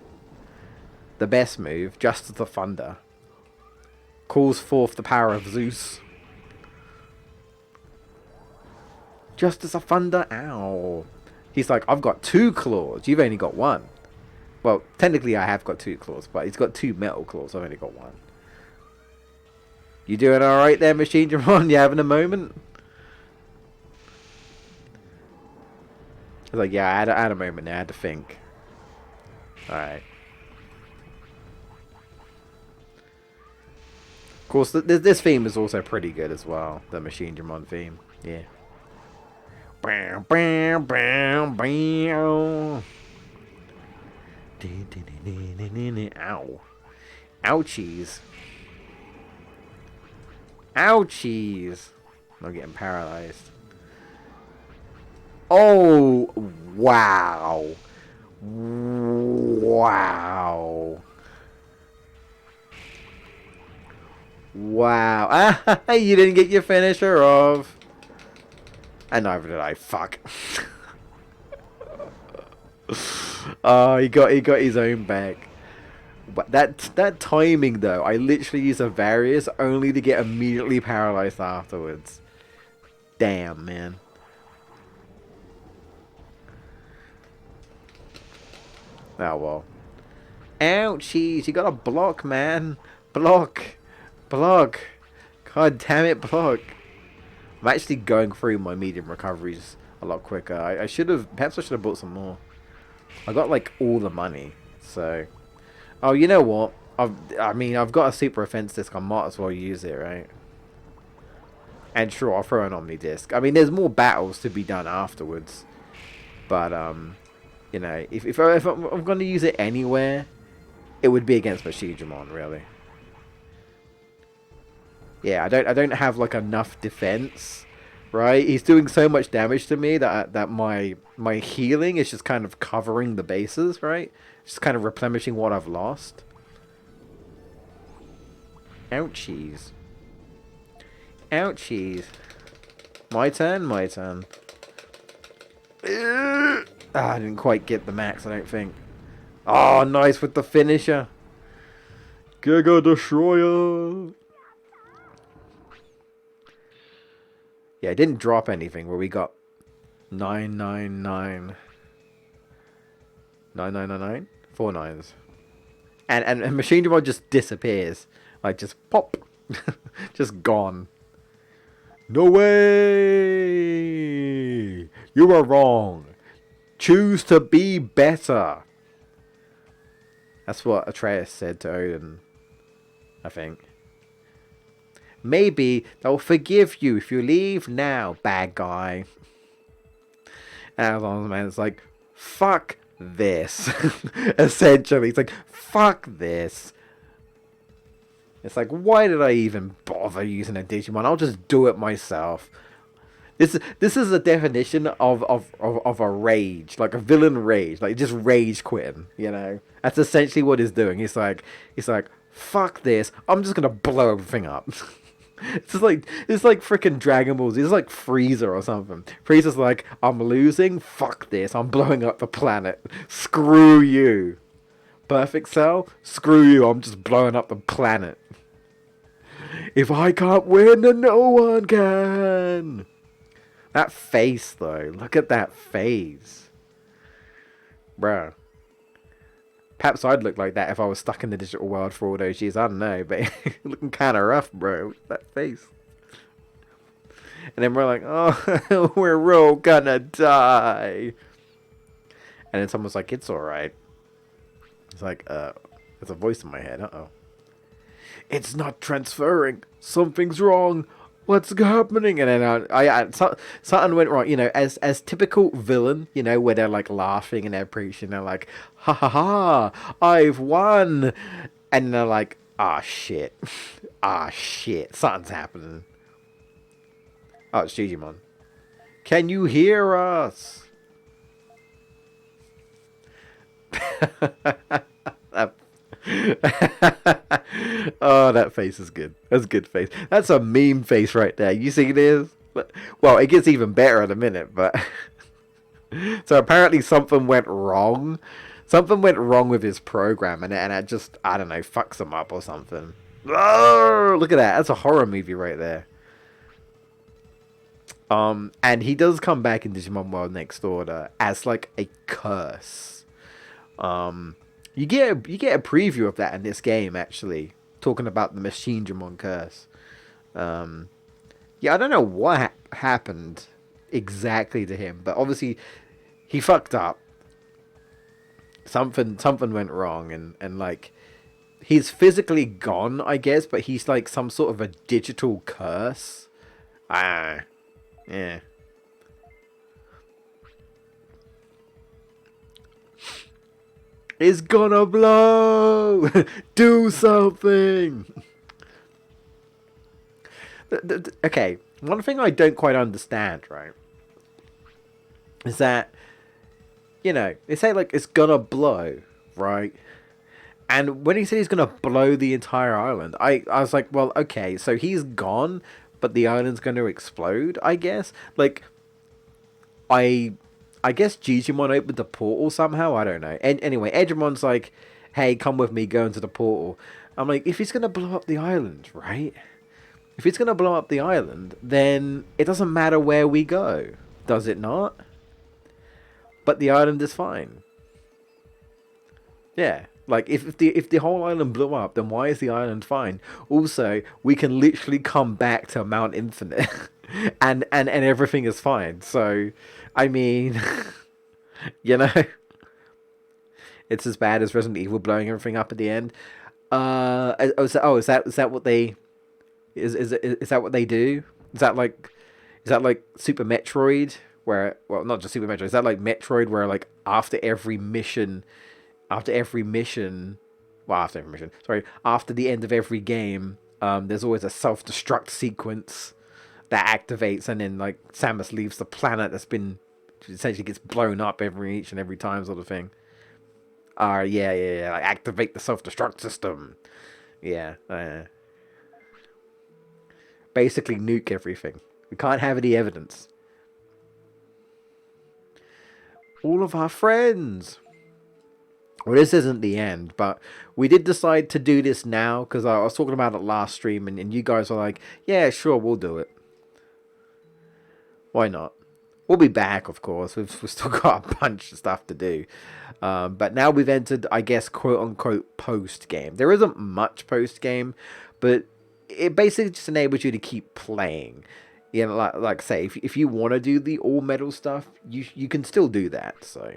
[SPEAKER 1] the best move, Justice of Thunder. Calls forth the power of Zeus. Justice of Thunder, ow. He's like, I've got 2 claws, you've only got 1. Well, technically I have got 2 claws, but he's got 2 metal claws, I've only got 1. You doing alright there, Machine Dramon? You having a moment? I was like, yeah, I had a moment there, I had to think. Alright. Of course, this theme is also pretty good as well, the Machine Dramon theme. Yeah. Bam, bam, bam, bam. Ow. Ouchies. Ouchies. I'm getting paralyzed. Oh, wow. Wow. Wow. Ah, you didn't get your finisher off. And neither did I. Fuck. Oh, he got his own back. But that timing though, I literally used a various only to get immediately paralyzed afterwards. Damn, man. Oh well. Ouchies, you gotta block, man. Block. Block. God damn it, block. I'm actually going through my medium recoveries a lot quicker. I should have, perhaps I should have bought some more. I got like all the money, so. Oh, you know what? I've got a super offense disc. I might as well use it, right? And sure, I'll throw an Omni disc. I mean, there's more battles to be done afterwards, but you know, if I'm gonna use it anywhere, it would be against Digimon, really. Yeah, I don't have like enough defense, right? He's doing so much damage to me that my healing is just kind of covering the bases, right? Just kind of replenishing what I've lost. Ouchies. Ouchies. My turn? My turn. Ah, I didn't quite get the max, I don't think. Oh, nice with the finisher. Giga Destroyer. Yeah, it didn't drop anything where we got 999. 9999? 4 nines. And Machine Dramon just disappears. Like, just pop. Just gone. No way! You are wrong. Choose to be better. That's what Atreus said to Odin, I think. Maybe they'll forgive you if you leave now, bad guy. And Aslan's man's like, fuck this. Essentially, it's like, fuck this. It's like, why did I even bother using a Digimon? I'll just do it myself. This is a definition of a rage, like a villain rage, like just rage quitting. You know, that's essentially what he's doing. He's like, fuck this. I'm just gonna blow everything up. It's like freaking Dragon Balls. It's like Freezer or something. Freezer's like, I'm losing. Fuck this. I'm blowing up the planet. Screw you. Perfect Cell. Screw you. I'm just blowing up the planet. If I can't win, then no one can. That face, though. Look at that face. Bruh. Perhaps I'd look like that if I was stuck in the digital world for all those years. I don't know, but looking kind of rough, bro. That face. And then we're like, oh, we're all gonna die. And then someone's like, it's alright. It's like, there's a voice in my head. Uh-oh. It's not transferring. Something's wrong. What's happening? And then something went wrong. You know, as typical villain, you know, where they're like laughing and they're preaching. They're like, ha ha ha, I've won. And they're like, ah shit, ah shit, something's happening. Oh, it's Digimon. Can you hear us? Oh, that face is good. That's a good face. That's a meme face right there. You see this? Well, it gets even better in a minute, but so apparently something went wrong.
[SPEAKER 2] Something went wrong with his program, and it just, I don't know, fucks him up or something. Oh, look at that. That's a horror movie right there. And he does come back in Digimon World Next Order as like a curse. You get a preview of that in this game, actually, talking about the Machine Dramon curse. Yeah, I don't know what happened exactly to him, but obviously he fucked up. Something went wrong, and like he's physically gone, I guess, but he's like some sort of a digital curse. Yeah. It's gonna blow! Do something! Okay, one thing I don't quite understand, right, is that, you know, they say, like, it's gonna blow, right? And when he said he's gonna blow the entire island, I was like, well, okay, so he's gone, but the island's gonna explode, I guess? Like, I guess Digimon opened the portal somehow, I don't know. And anyway, Edgemon's like, hey, come with me, go into the portal. I'm like, if he's gonna blow up the island, right? If it's going to blow up the island, then it doesn't matter where we go, does it not? But the island is fine. Yeah, like if the whole island blew up, then why is the island fine? Also, we can literally come back to Mount Infinite, and everything is fine. So, I mean, you know, it's as bad as Resident Evil blowing everything up at the end. Is that what they? Is that what they do? Is that like Super Metroid, where, well, not just Super Metroid, is that like Metroid, where like after every mission, after the end of every game, there's always a self-destruct sequence that activates, and then like Samus leaves the planet that's been, essentially gets blown up each and every time, sort of thing. Yeah, like activate the self-destruct system. Yeah, basically nuke everything. We can't have any evidence. All of our friends. Well, this isn't the end, but we did decide to do this now, because I was talking about it last stream, and you guys are like, yeah, sure, we'll do it. Why not? We'll be back, of course. We've still got a bunch of stuff to do. But now we've entered, I guess, quote-unquote post-game. There isn't much post-game, but it basically just enables you to keep playing. You know, like say, if you want to do the all-metal stuff, you can still do that, so.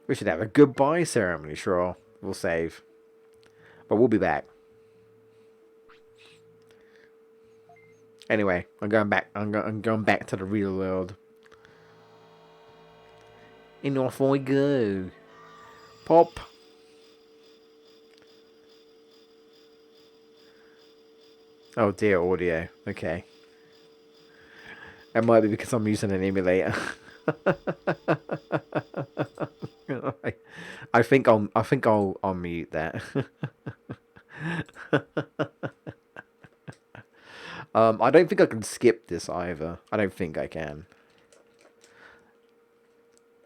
[SPEAKER 2] We should have a goodbye ceremony, sure. We'll save. But we'll be back. Anyway, I'm going back. I'm going back to the real world. And off I go. Pop. Oh dear, audio. Okay. It might be because I'm using an emulator. I think I'll mute that. I don't think I can skip this either. I don't think I can.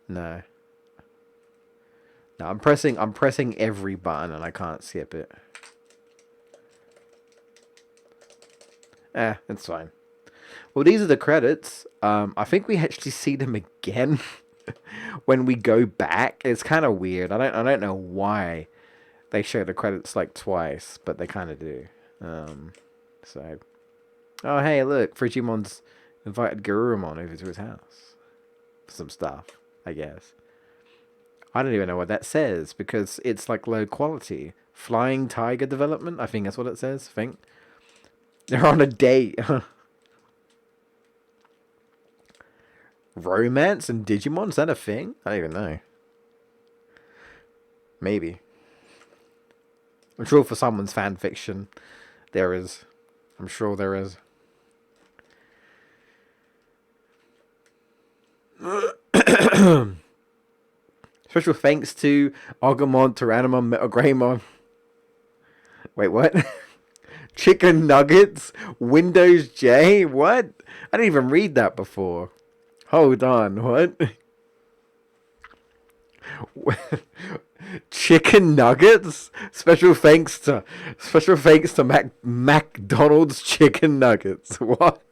[SPEAKER 2] No. No, I'm pressing every button and I can't skip it. It's fine. Well, these are the credits. I think we actually see them again when we go back. It's kind of weird. I don't know why they show the credits like twice, but they kind of do. So, oh hey, look, Frigimon's invited Garurumon over to his house for some stuff, I guess. I don't even know what that says because it's like low quality. Flying Tiger Development, I think that's what it says. I think they're on a date. Romance and Digimon, is that a thing? I don't even know. Maybe. I'm sure for someone's fan fiction, there is. I'm sure there is. Special thanks to Agumon, Tyrannomon, Metal Greymon. Wait, what? Chicken Nuggets? Windows J? What? I didn't even read that before. Hold on, what?
[SPEAKER 1] Chicken nuggets. Special thanks to McDonald's chicken nuggets. What?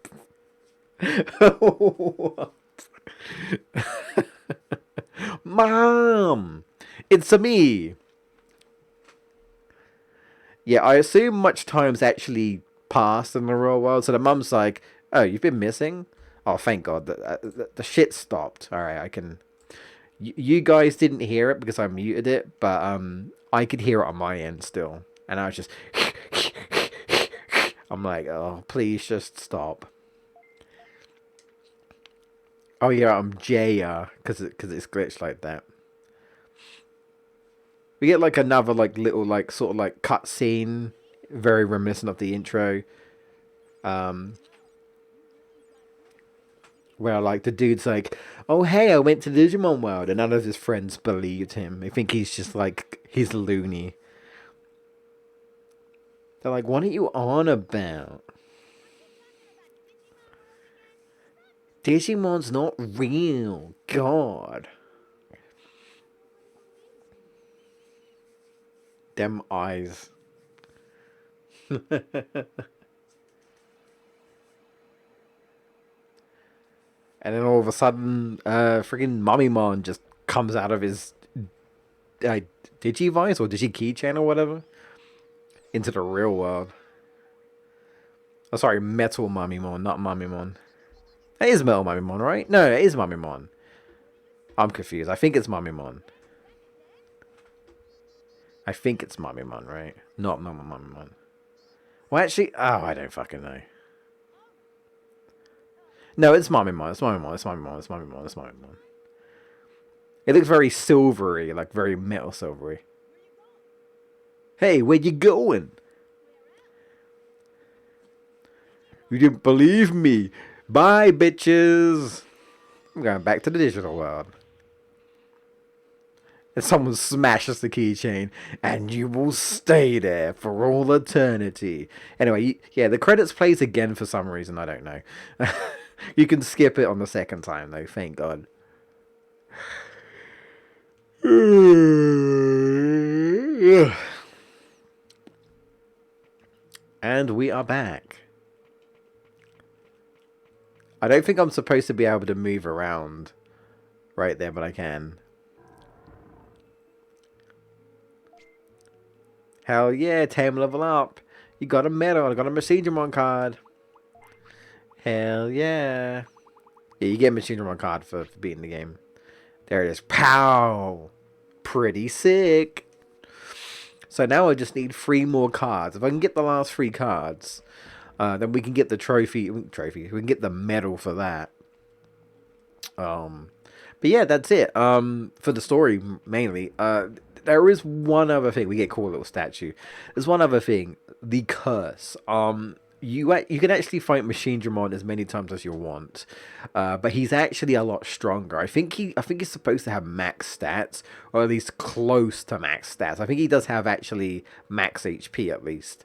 [SPEAKER 1] What? Mom, it's a me. Yeah, I assume much time's actually passed in the real world. So the mum's like, "Oh, you've been missing? Oh, thank God, the shit stopped. All right, I can." You guys didn't hear it because I muted it, but I could hear it on my end still, and I was just, I'm like, oh, please just stop. Oh yeah, I'm Jaya, because it's glitched like that. We get like another like little like sort of like cut scene, very reminiscent of the intro. Um, where like the dude's like, "Oh hey, I went to Digimon World," and none of his friends believed him. They think he's just like he's loony. They're like, "What are you on about? Digimon's not real. God, them eyes." And then all of a sudden, freaking Mummymon just comes out of his Digivice or Digi-Keychain or whatever into the real world. Oh, sorry, Metal Mummymon, not Mummymon. It is Metal Mummymon, right? No, it is Mummymon. I'm confused. I think it's Mummymon. I think it's Mummymon, right? Not Mummymon. Well, actually, oh, I don't fucking know. No, it's Mummymon. It's Mummymon. It's Mummymon. It's Mummymon. It's Mummymon. It looks very silvery, like very metal silvery. Hey, where you going? You didn't believe me. Bye, bitches. I'm going back to the digital world. And someone smashes the keychain, and you will stay there for all eternity. Anyway, yeah, the credits plays again for some reason. I don't know. You can skip it on the second time, though. Thank God. And we are back. I don't think I'm supposed to be able to move around right there, but I can. Hell yeah, time level up. You got a medal. I got a Digimon card. Hell yeah. Yeah, you get a Digimon card for beating the game. There it is. Pow! Pretty sick. So now I just need 3 more cards. If I can get the last 3 cards, then we can get the trophy. We can get the medal for that. But yeah, that's it. For the story mainly. There is one other thing. We get a cool little statue. There's one other thing. The curse. You can actually fight Machinedramon as many times as you want, but he's actually a lot stronger. I think he's supposed to have max stats, or at least close to max stats. I think he does have actually max HP at least.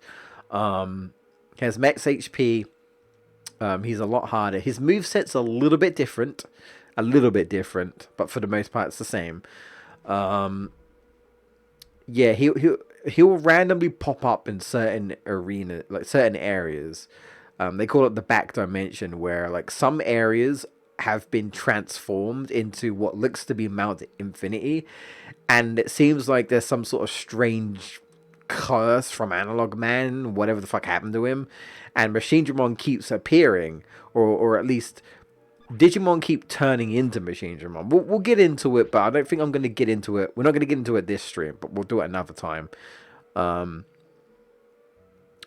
[SPEAKER 1] He has max HP. He's a lot harder. His moveset's a little bit different, but for the most part it's the same. Yeah, he'll randomly pop up in certain arenas, like certain areas. They call it the back dimension, where like some areas have been transformed into what looks to be Mount Infinity, and it seems like there's some sort of strange curse from Analog Man, whatever the fuck happened to him, and Machinedramon keeps appearing, or at least Digimon keep turning into Machinedramon. We'll get into it, but I don't think I'm going to get into it. We're not going to get into it this stream, but we'll do it another time.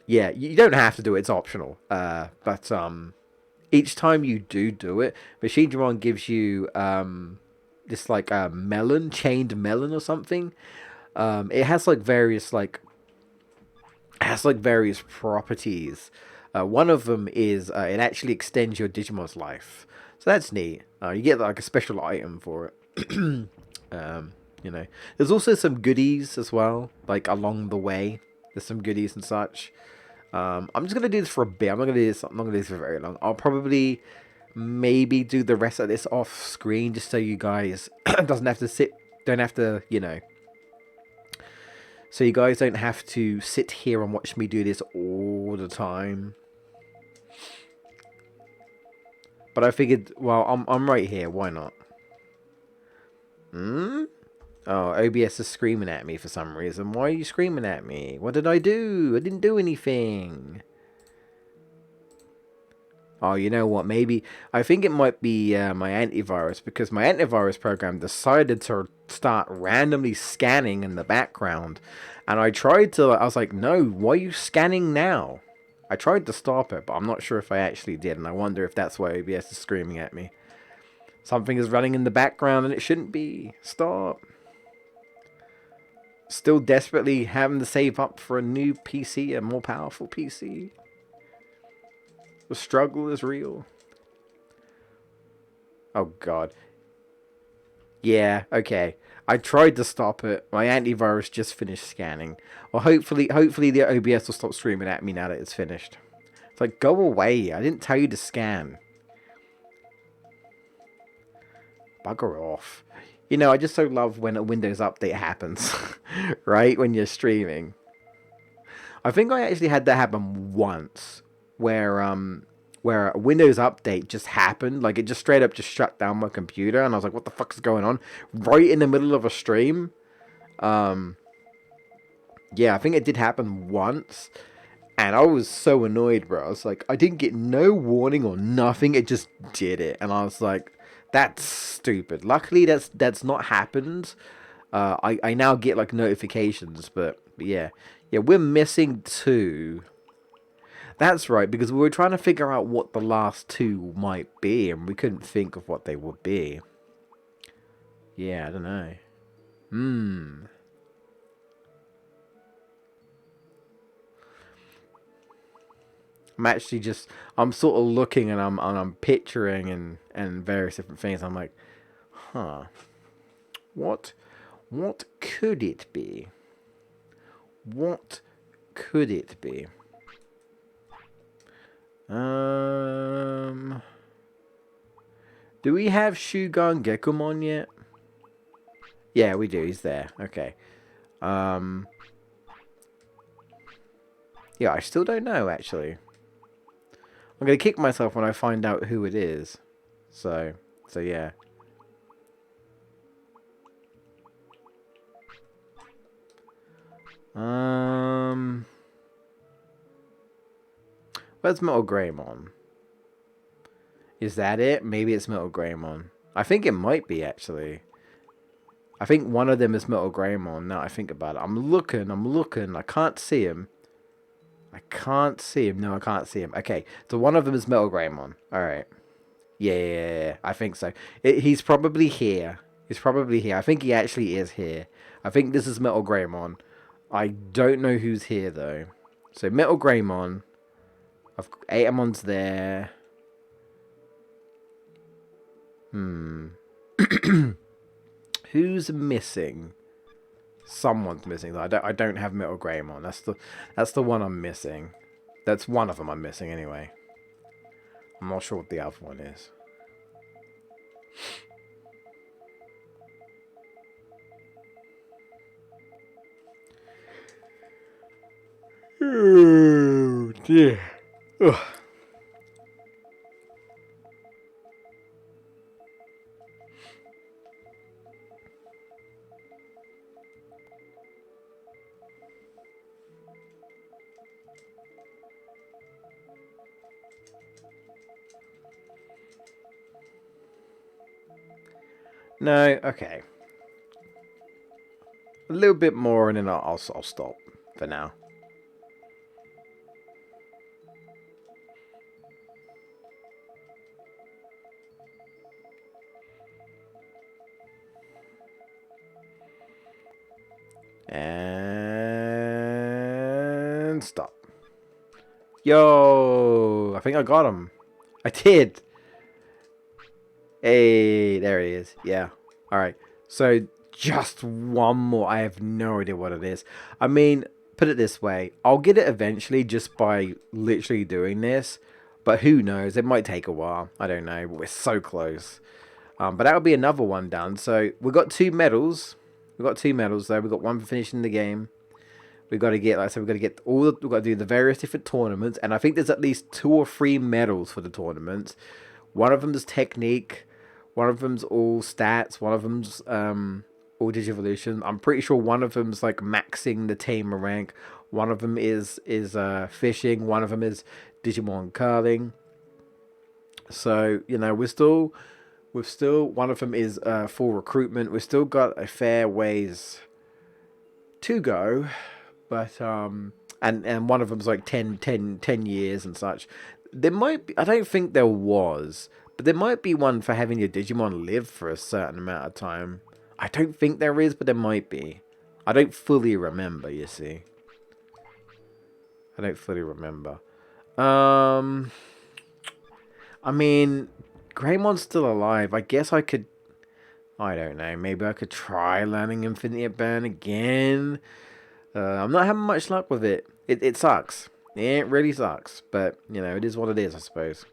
[SPEAKER 1] Yeah, you don't have to do it. It's optional. But each time you do it, Machinedramon gives you this like melon, chained melon or something. It has like various various properties. One of them is it actually extends your Digimon's life. So that's neat. You get like a special item for it. There's also some goodies as well, like along the way. There's some goodies and such. I'm just gonna do this for a bit. I'm not gonna do this for very long. I'll probably maybe do the rest of this off screen just so you guys don't have to sit don't have to, so you guys don't have to sit here and watch me do this all the time. But I figured, well, I'm right here. Why not? Hmm? Oh, OBS is screaming at me for some reason. Why are you screaming at me? What did I do? I didn't do anything. Oh, you know what? Maybe I think it might be my antivirus, because my antivirus program decided to start randomly scanning in the background. And I was like, no, why are you scanning now? I tried to stop it, but I'm not sure if I actually did. And I wonder if that's why OBS is screaming at me. Something is running in the background and it shouldn't be. Stop. Still desperately having to save up for a new PC, a more powerful PC. The struggle is real. Oh god. Yeah, okay. I tried to stop it. My antivirus just finished scanning. Well, hopefully the OBS will stop screaming at me now that it's finished. It's like, go away. I didn't tell you to scan. Bugger off. I just so love when a Windows update happens. Right? When you're streaming. I think I actually had that happen once. Where a Windows update just happened. Like, it just straight up just shut down my computer. And I was like, what the fuck is going on? Right in the middle of a stream. Yeah, I think it did happen once. And I was so annoyed, bro. I was like, I didn't get no warning or nothing. It just did it. And I was like, that's stupid. Luckily, that's not happened. I now get, like, notifications. But yeah. Yeah, we're missing 2. That's right, because we were trying to figure out what the last 2 might be, and we couldn't think of what they would be. Yeah, I don't know. I'm sort of looking and I'm picturing and various different things. I'm like, huh. What could it be? What could it be? Do we have Shugon Gekomon yet? Yeah, we do. He's there. Okay. Yeah, I still don't know, actually. I'm going to kick myself when I find out who it is. So yeah. Where's Metal Greymon? Is that it? Maybe it's Metal Greymon. I think it might be, actually. I think one of them is Metal Greymon, now I think about it. I'm looking. I can't see him. No, I can't see him. Okay, so one of them is Metal Greymon. Alright. Yeah, I think so. He's probably here. I think he actually is here. I think this is Metal Greymon. I don't know who's here, though. So, Metal Greymon. Atamon's there. Who's missing? Someone's missing. I don't have Metal Greymon. That's the one I'm missing. That's one of them I'm missing anyway. I'm not sure what the other one is. Oh dear. Ugh. No, okay. A little bit more and then I'll stop for now. And stop. Yo, I think I got him. I did. Hey, there he is. Yeah. All right. So just one more. I have no idea what it is. I mean, put it this way. I'll get it eventually just by literally doing this. But who knows? It might take a while. I don't know. But we're so close. But that'll be another one done. So we've got 2 medals. We got 2 medals though. We got 1 for finishing the game. We got to get, like I said, we got to get all. We got to do the various different tournaments, and I think there's at least 2 or 3 medals for the tournaments. One of them's technique. One of them's all stats. One of them's all Digivolution. I'm pretty sure one of them's like maxing the tamer rank. One of them is fishing. One of them is Digimon curling. So we've still one of them is full recruitment. We've still got a fair ways to go, but and one of them's like 10 years and such. There might be, I don't think there was, but there might be one for having your Digimon live for a certain amount of time. I don't think there is, but there might be. I don't fully remember, you see. I don't fully remember. I mean, Greymon's still alive. I guess I could... I don't know. Maybe I could try learning Infinity Burn again. I'm not having much luck with it. It sucks. It really sucks. But, it is what it is, I suppose.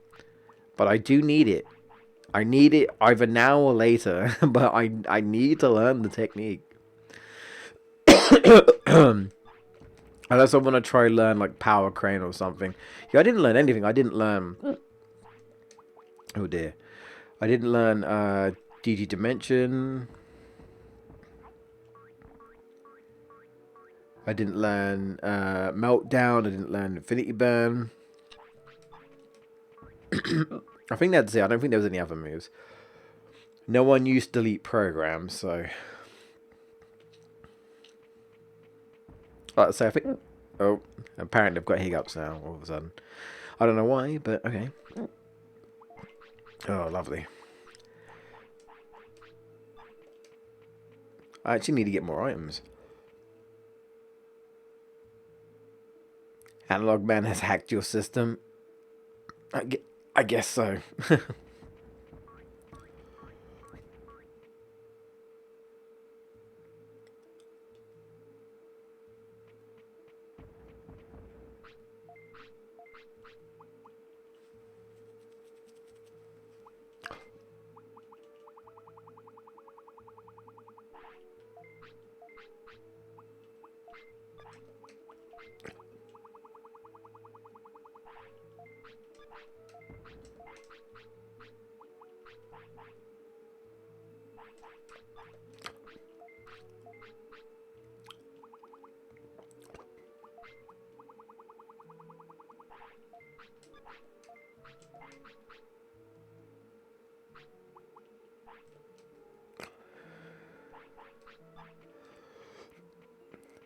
[SPEAKER 1] But I do need it. I need it either now or later. But I need to learn the technique. Unless I want to try learn, like, Power Crane or something. Yeah, I didn't learn anything. I didn't learn... Oh, dear. I didn't learn, DG Dimension. I didn't learn Meltdown. I didn't learn Infinity Burn. I think that's it. I don't think there was any other moves. No one used delete programs, so... So I think... Oh, apparently I've got hiccups now, all of a sudden. I don't know why, but okay. Oh, lovely. I actually need to get more items. Analog Man has hacked your system. I guess so.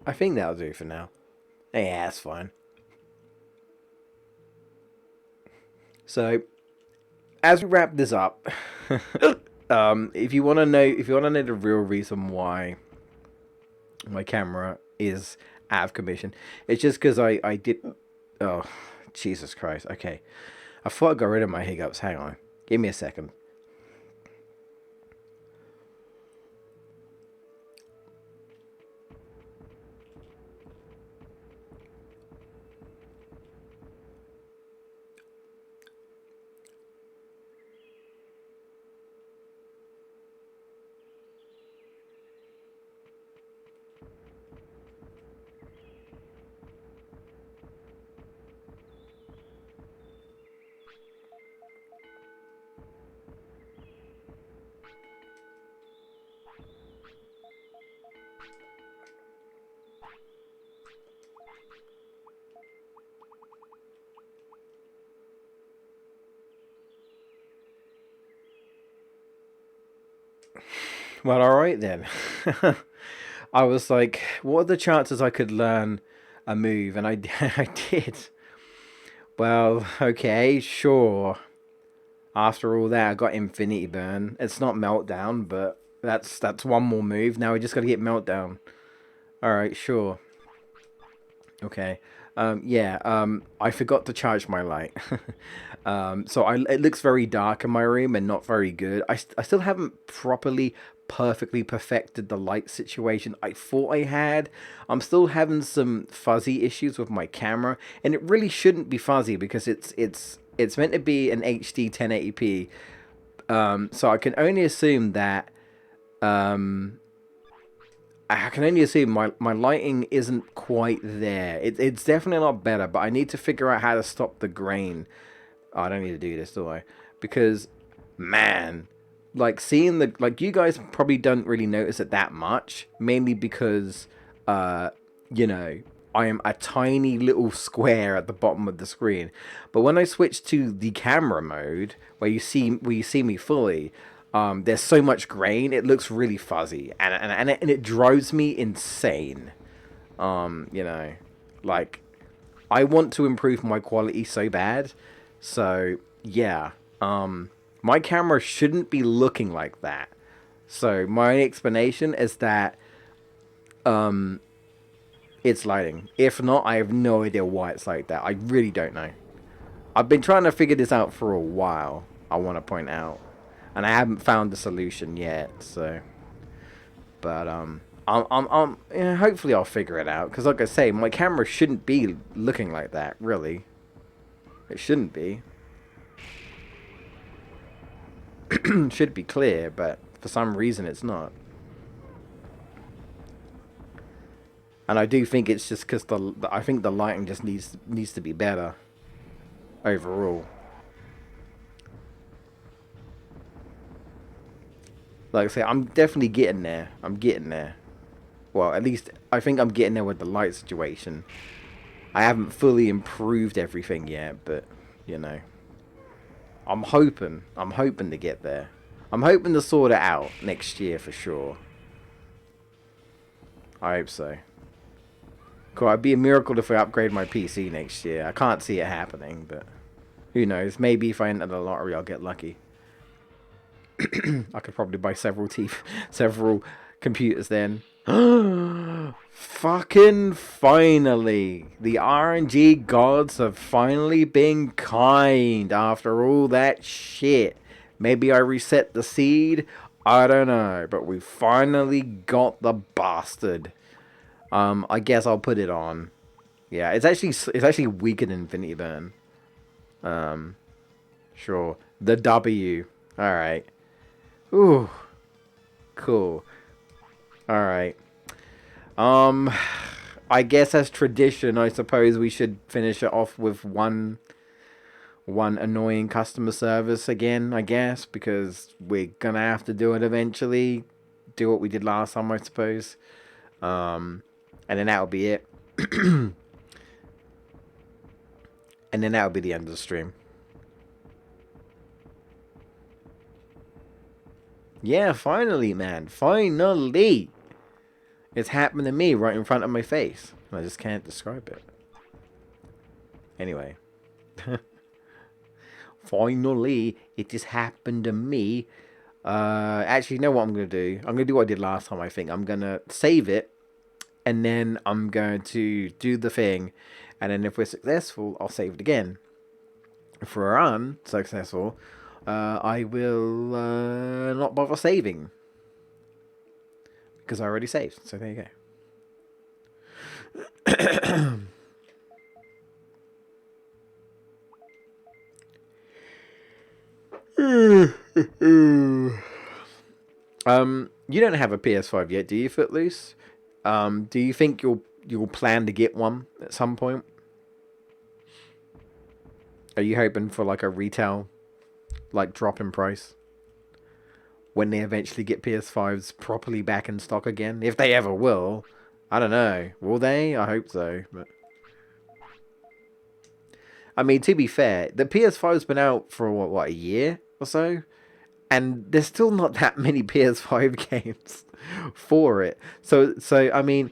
[SPEAKER 1] I think that'll do for now. Yeah, that's fine. So, as we wrap this up, if you want to know the real reason why my camera is out of commission, it's just because I did. Oh, Jesus Christ! Okay, I thought I got rid of my hiccups. Hang on, give me a second. Well, alright then. I was like, what are the chances I could learn a move? And I did. Well, okay, sure. After all that, I got Infinity Burn. It's not Meltdown, but that's one more move. Now we just got to get Meltdown. Alright, sure. Okay. I forgot to charge my light. It looks very dark in my room and not very good. I still haven't properly, perfectly perfected the light situation I thought I had. I'm still having some fuzzy issues with my camera, and it really shouldn't be fuzzy because it's meant to be an HD 1080p. So I can only assume that I can only assume my lighting isn't quite there. It's definitely not better, but I need to figure out how to stop the grain. Oh, I don't need to do this, do I? Because, man, like seeing the like you guys probably don't really notice it that much, mainly because, uh, you know, I am a tiny little square at the bottom of the screen. But when I switch to the camera mode, where you see me fully, there's so much grain, it looks really fuzzy, and it drives me insane. You know, like I want to improve my quality so bad. So, yeah. My camera shouldn't be looking like that. So, my explanation is that it's lighting. If not, I have no idea why it's like that. I really don't know. I've been trying to figure this out for a while, I want to point out. And I haven't found the solution yet, so but yeah, hopefully I'll figure it out because like I say, my camera shouldn't be looking like that, really. It shouldn't be. Should be clear, but for some reason it's not. And I do think it's just because I think the lighting just needs to be better overall. Like I say, I'm definitely getting there. I'm getting there. Well, at least I think I'm getting there with the light situation. I haven't fully improved everything yet, but you know, I'm hoping to get there. I'm hoping to sort it out next year for sure. I hope so. Cool, it'd be a miracle if I upgrade my PC next year. I can't see it happening, but who knows? Maybe if I enter the lottery, I'll get lucky. I could probably buy several computers then. Fucking finally! The RNG gods have finally been kind after all that shit. Maybe I reset the seed. I don't know, but we finally got the bastard. I guess I'll put it on. Yeah, it's actually weaker than Infinity Burn. Sure. The W. All right. Ooh. Cool. All right. I guess as tradition, I suppose we should finish it off with one annoying customer service again, I guess, because we're gonna have to do it eventually. Do what we did last time, I suppose. And then that'll be it. And then that'll be the end of the stream. Yeah, finally, man. Finally! It's happened to me right in front of my face. I just can't describe it. Anyway. Finally, it just happened to me. Actually, you know what I'm going to do? I'm going to do what I did last time, I think. I'm going to save it. And then I'm going to do the thing. And then if we're successful, I'll save it again. If we're unsuccessful, I will not bother saving. Because I already saved. So there you go. You don't have a PS5 yet, do you, Footloose? Do you think you'll plan to get one at some point? Are you hoping for like a retail drop in price when they eventually get PS5s properly back in stock again? If they ever will. I don't know. Will they? I hope so. But I mean, to be fair, the PS5's been out for what a year or so? And there's still not that many PS5 games for it. So I mean,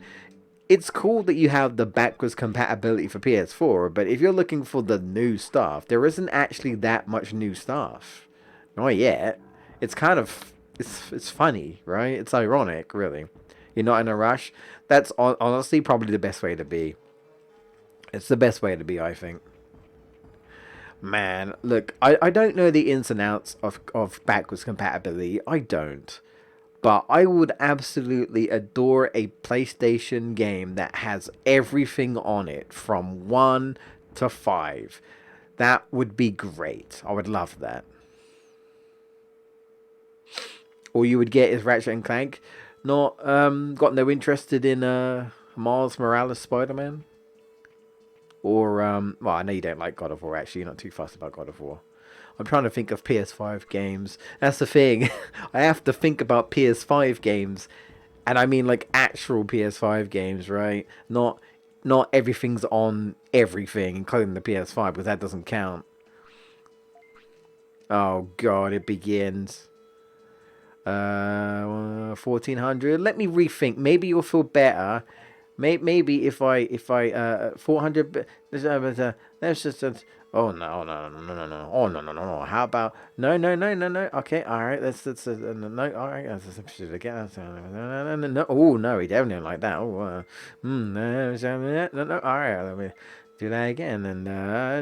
[SPEAKER 1] it's cool that you have the backwards compatibility for PS4, but if you're looking for the new stuff, there isn't actually that much new stuff. Not yet. It's kind of it's funny, right? It's ironic, really. You're not in a rush. That's honestly probably the best way to be. It's the best way to be, I think. Man, look, I don't know the ins and outs of backwards compatibility. I don't. But I would absolutely adore a PlayStation game that has everything on it from 1 to 5. That would be great. I would love that. All you would get is Ratchet and Clank. Not got no interested in Miles Morales Spider-Man? Or well, I know you don't like God of War. Actually, you're not too fussed about God of War. I'm trying to think of PS5 games. That's the thing. I have to think about PS5 games, and I mean like actual PS5 games, right? Not everything's on everything, including the PS5, because that doesn't count. Oh God, it begins. 1400. Let me rethink. Maybe you'll feel better. Maybe if I 400. That's just oh no. Oh no. How about no. Okay, all right. No. All right. Should again. No. Oh no, he definitely don't like that. Oh no. All right. Let me do that again. And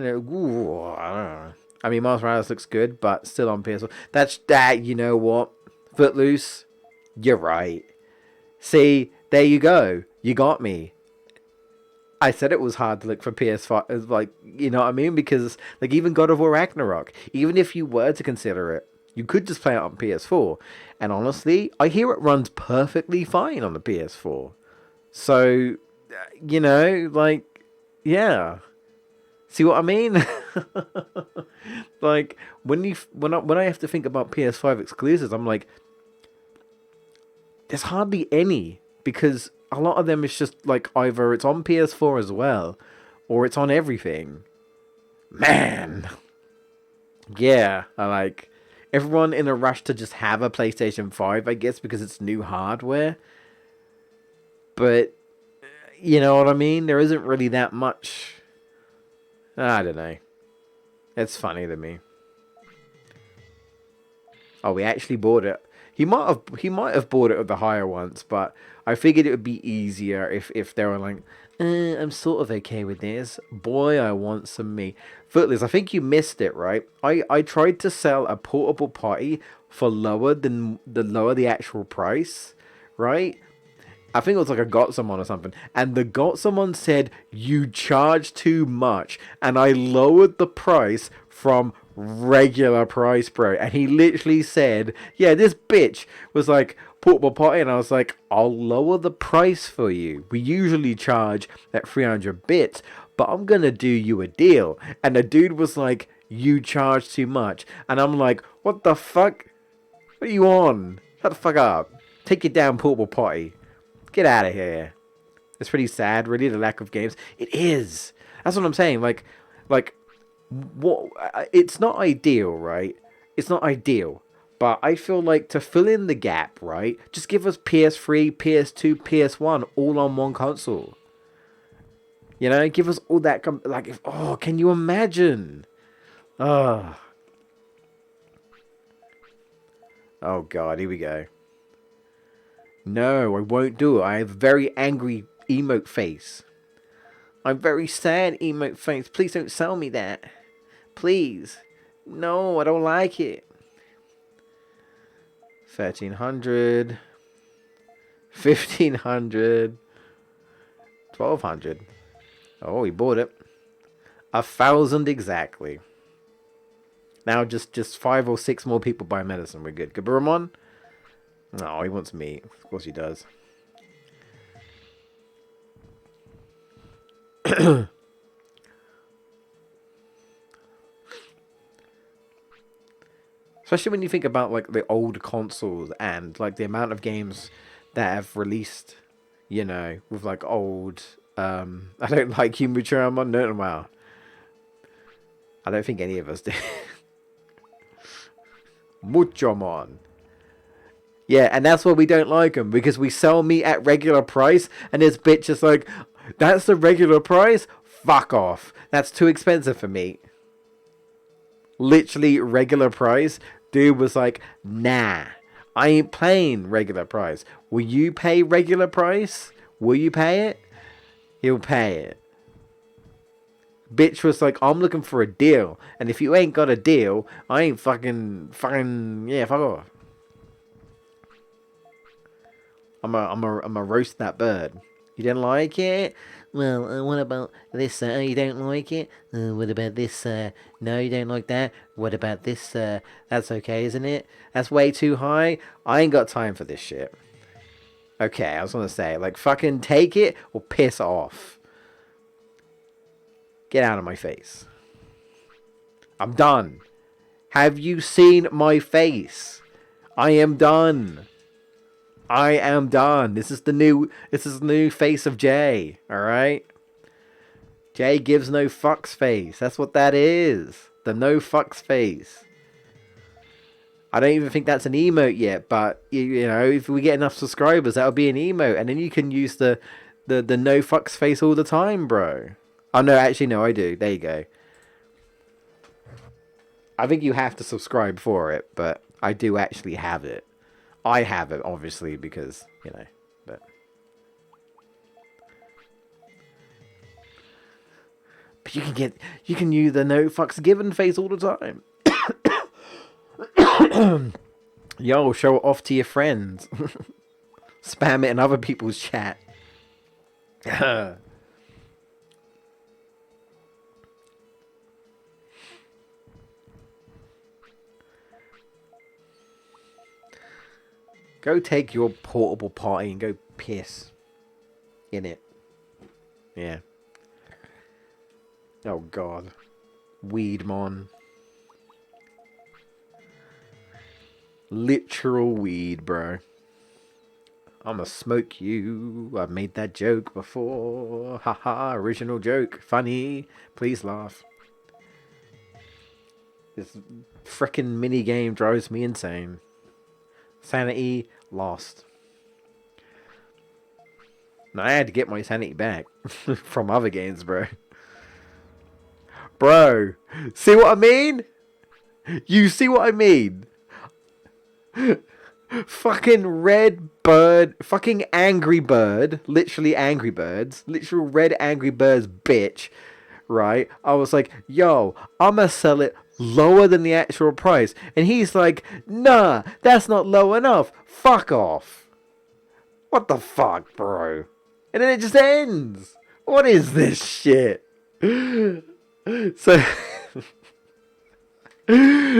[SPEAKER 1] ooh, I don't know. I mean, Miles Morales looks good, but still on PS4. That's that. You know what? Footloose. You're right. See, there you go. You got me. I said it was hard to look for PS5, like, you know what I mean? Because, like, even God of War Ragnarok, even if you were to consider it, you could just play it on PS4. And honestly, I hear it runs perfectly fine on the PS4. So, you know, like, yeah. See what I mean? Like, when I have to think about PS5 exclusives, I'm like, there's hardly any, because a lot of them is just like either it's on PS4 as well or it's on everything. Man. Yeah, I like everyone in a rush to just have a PlayStation 5, I guess, because it's new hardware. But you know what I mean? There isn't really that much. I don't know. It's funny to me. Oh, we actually bought it. He might have bought it at the higher once, but I figured it would be easier if they were like, I'm sort of okay with this. Boy, I want some me. Footloose, I think you missed it, right? I tried to sell a portable potty for lower the actual price, right? I think it was like a got someone or something, and the got someone said you charge too much, and I lowered the price from regular price, bro. And he literally said, "Yeah, this bitch was like portable potty," and I was like, "I'll lower the price for you. We usually charge at 300 bits, but I'm gonna do you a deal." And the dude was like, "You charge too much," and I'm like, "What the fuck? What are you on? Shut the fuck up. Take your damn portable potty." Get out of here. It's pretty sad, really, the lack of games. It is. That's what I'm saying. Like, what? It's not ideal, right? It's not ideal. But I feel like to fill in the gap, right? Just give us PS3, PS2, PS1 all on one console. You know, give us all that. Like, oh, can you imagine? Oh, oh God, here we go. No, I won't do it. I have a very angry emote face. I'm very sad emote face. Please don't sell me that. Please. No, I don't like it. 1300. 1500. 1200. Oh, he bought it. 1,000 exactly. Now just 5 or 6 more people buy medicine. We're good. Gaburamon? No, he wants meat. Of course he does. Especially when you think about like the old consoles and like the amount of games that have released, you know, with like old I don't like you Mucharamon, no wow. I don't think any of us do. Muchamon. Yeah, and that's why we don't like them, because we sell meat at regular price, and this bitch is like, that's the regular price? Fuck off. That's too expensive for meat. Literally regular price. Dude was like, nah, I ain't paying regular price. Will you pay regular price? Will you pay it? He'll pay it. Bitch was like, I'm looking for a deal, and if you ain't got a deal, I ain't fucking, yeah, fuck off. I'm a roast that bird. You didn't like it? Well, what about this? You don't like it? What about this? No, you don't like that? What about this? That's okay, isn't it? That's way too high. I ain't got time for this shit. Okay, I was gonna say, like, fucking take it or piss off. Get out of my face. I'm done. Have you seen my face? I am done. I am done. This is the new face of Jay. All right. Jay gives no fucks face. That's what that is. The no fucks face. I don't even think that's an emote yet, but you know, if we get enough subscribers, that'll be an emote, and then you can use the no fucks face all the time, bro. Oh no, actually no, I do. There you go. I think you have to subscribe for it, but I do actually have it. I have it, obviously, because you know, but you can use the no fucks given face all the time. Yo, show it off to your friends. Spam it in other people's chat. Go take your portable party and go piss in it. Yeah. Oh god. Weedmon. Literal weed, bro. I'ma smoke you. I've made that joke before. Haha, original joke. Funny. Please laugh. This frickin' mini game drives me insane. Sanity lost. Now I had to get my sanity back from other games, bro. Bro, see what I mean? You see what I mean? Fucking red bird, fucking angry bird, literally angry birds, literal red angry birds, bitch. Right? I was like, yo, I'ma sell it lower than the actual price. And he's like, nah, that's not low enough. Fuck off. What the fuck, bro? And then it just ends. What is this shit? So,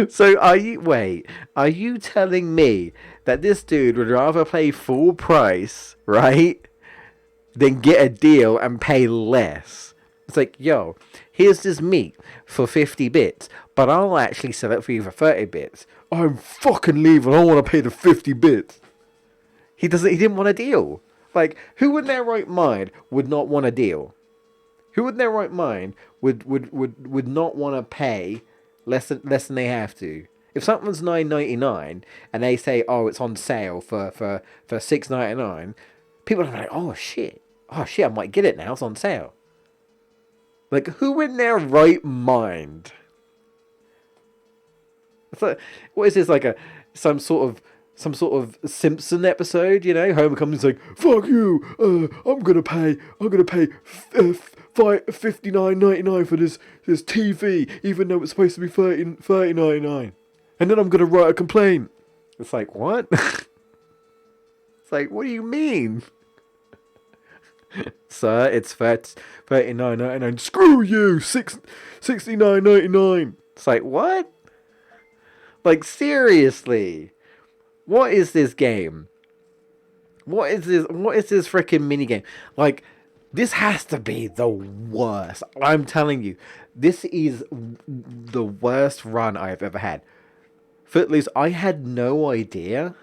[SPEAKER 1] so are you telling me that this dude would rather pay full price, right, than get a deal and pay less? It's like, yo, here's this meat for 50 bits, but I'll actually sell it for you for 30 bits. I'm fucking leaving. I want to pay the 50 bits. He didn't want a deal. Like, who in their right mind would not want a deal? Who in their right mind would not want to pay less than they have to? If something's $9.99 and they say, oh, it's on sale for $6.99, people are like, oh shit, I might get it now. It's on sale. Like, who in their right mind? It's like, what is this, like some sort of Simpson episode? You know, Homer comes and is like, fuck you. I'm gonna pay $59.99 for this TV, even though it's supposed to be $30.99, and then I'm gonna write a complaint. It's like, what? It's like, what do you mean? Sir, it's $39.99. Screw you! $69.99. It's like, what? Like, seriously? What is this game? What is this freaking mini game? Like, this has to be the worst. I'm telling you, this is the worst run I've ever had. Footloose, I had no idea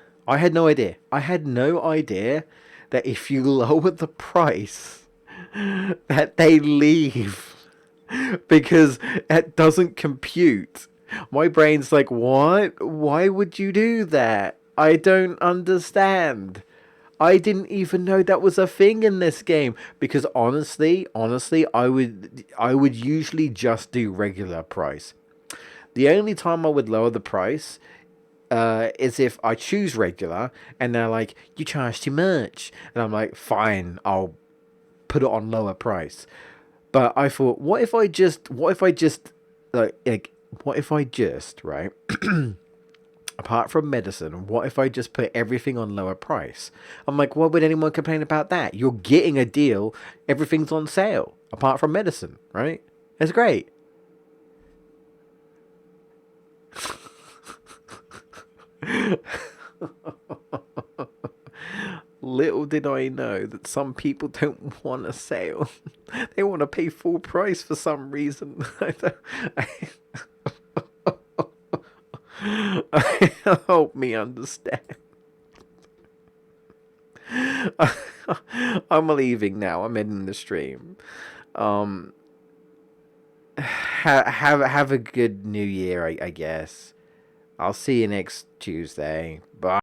[SPEAKER 1] that if you lower the price, that they leave. Because it doesn't compute. My brain's like, what? Why would you do that? I don't understand. I didn't even know that was a thing in this game. Because honestly, I would usually just do regular price. The only time I would lower the price is if I choose regular and they're like, you charge too much. And I'm like, fine, I'll put it on lower price. But I thought, what if I just, right? Apart from medicine, what if I just put everything on lower price? I'm like, why would anyone complain about that? You're getting a deal. Everything's on sale, apart from medicine, right? It's great. Little did I know that some people don't want a sale. They want to pay full price for some reason. Help me understand. I'm leaving now. I'm ending the stream. Have a good New Year, I guess. I'll see you next Tuesday. Bye.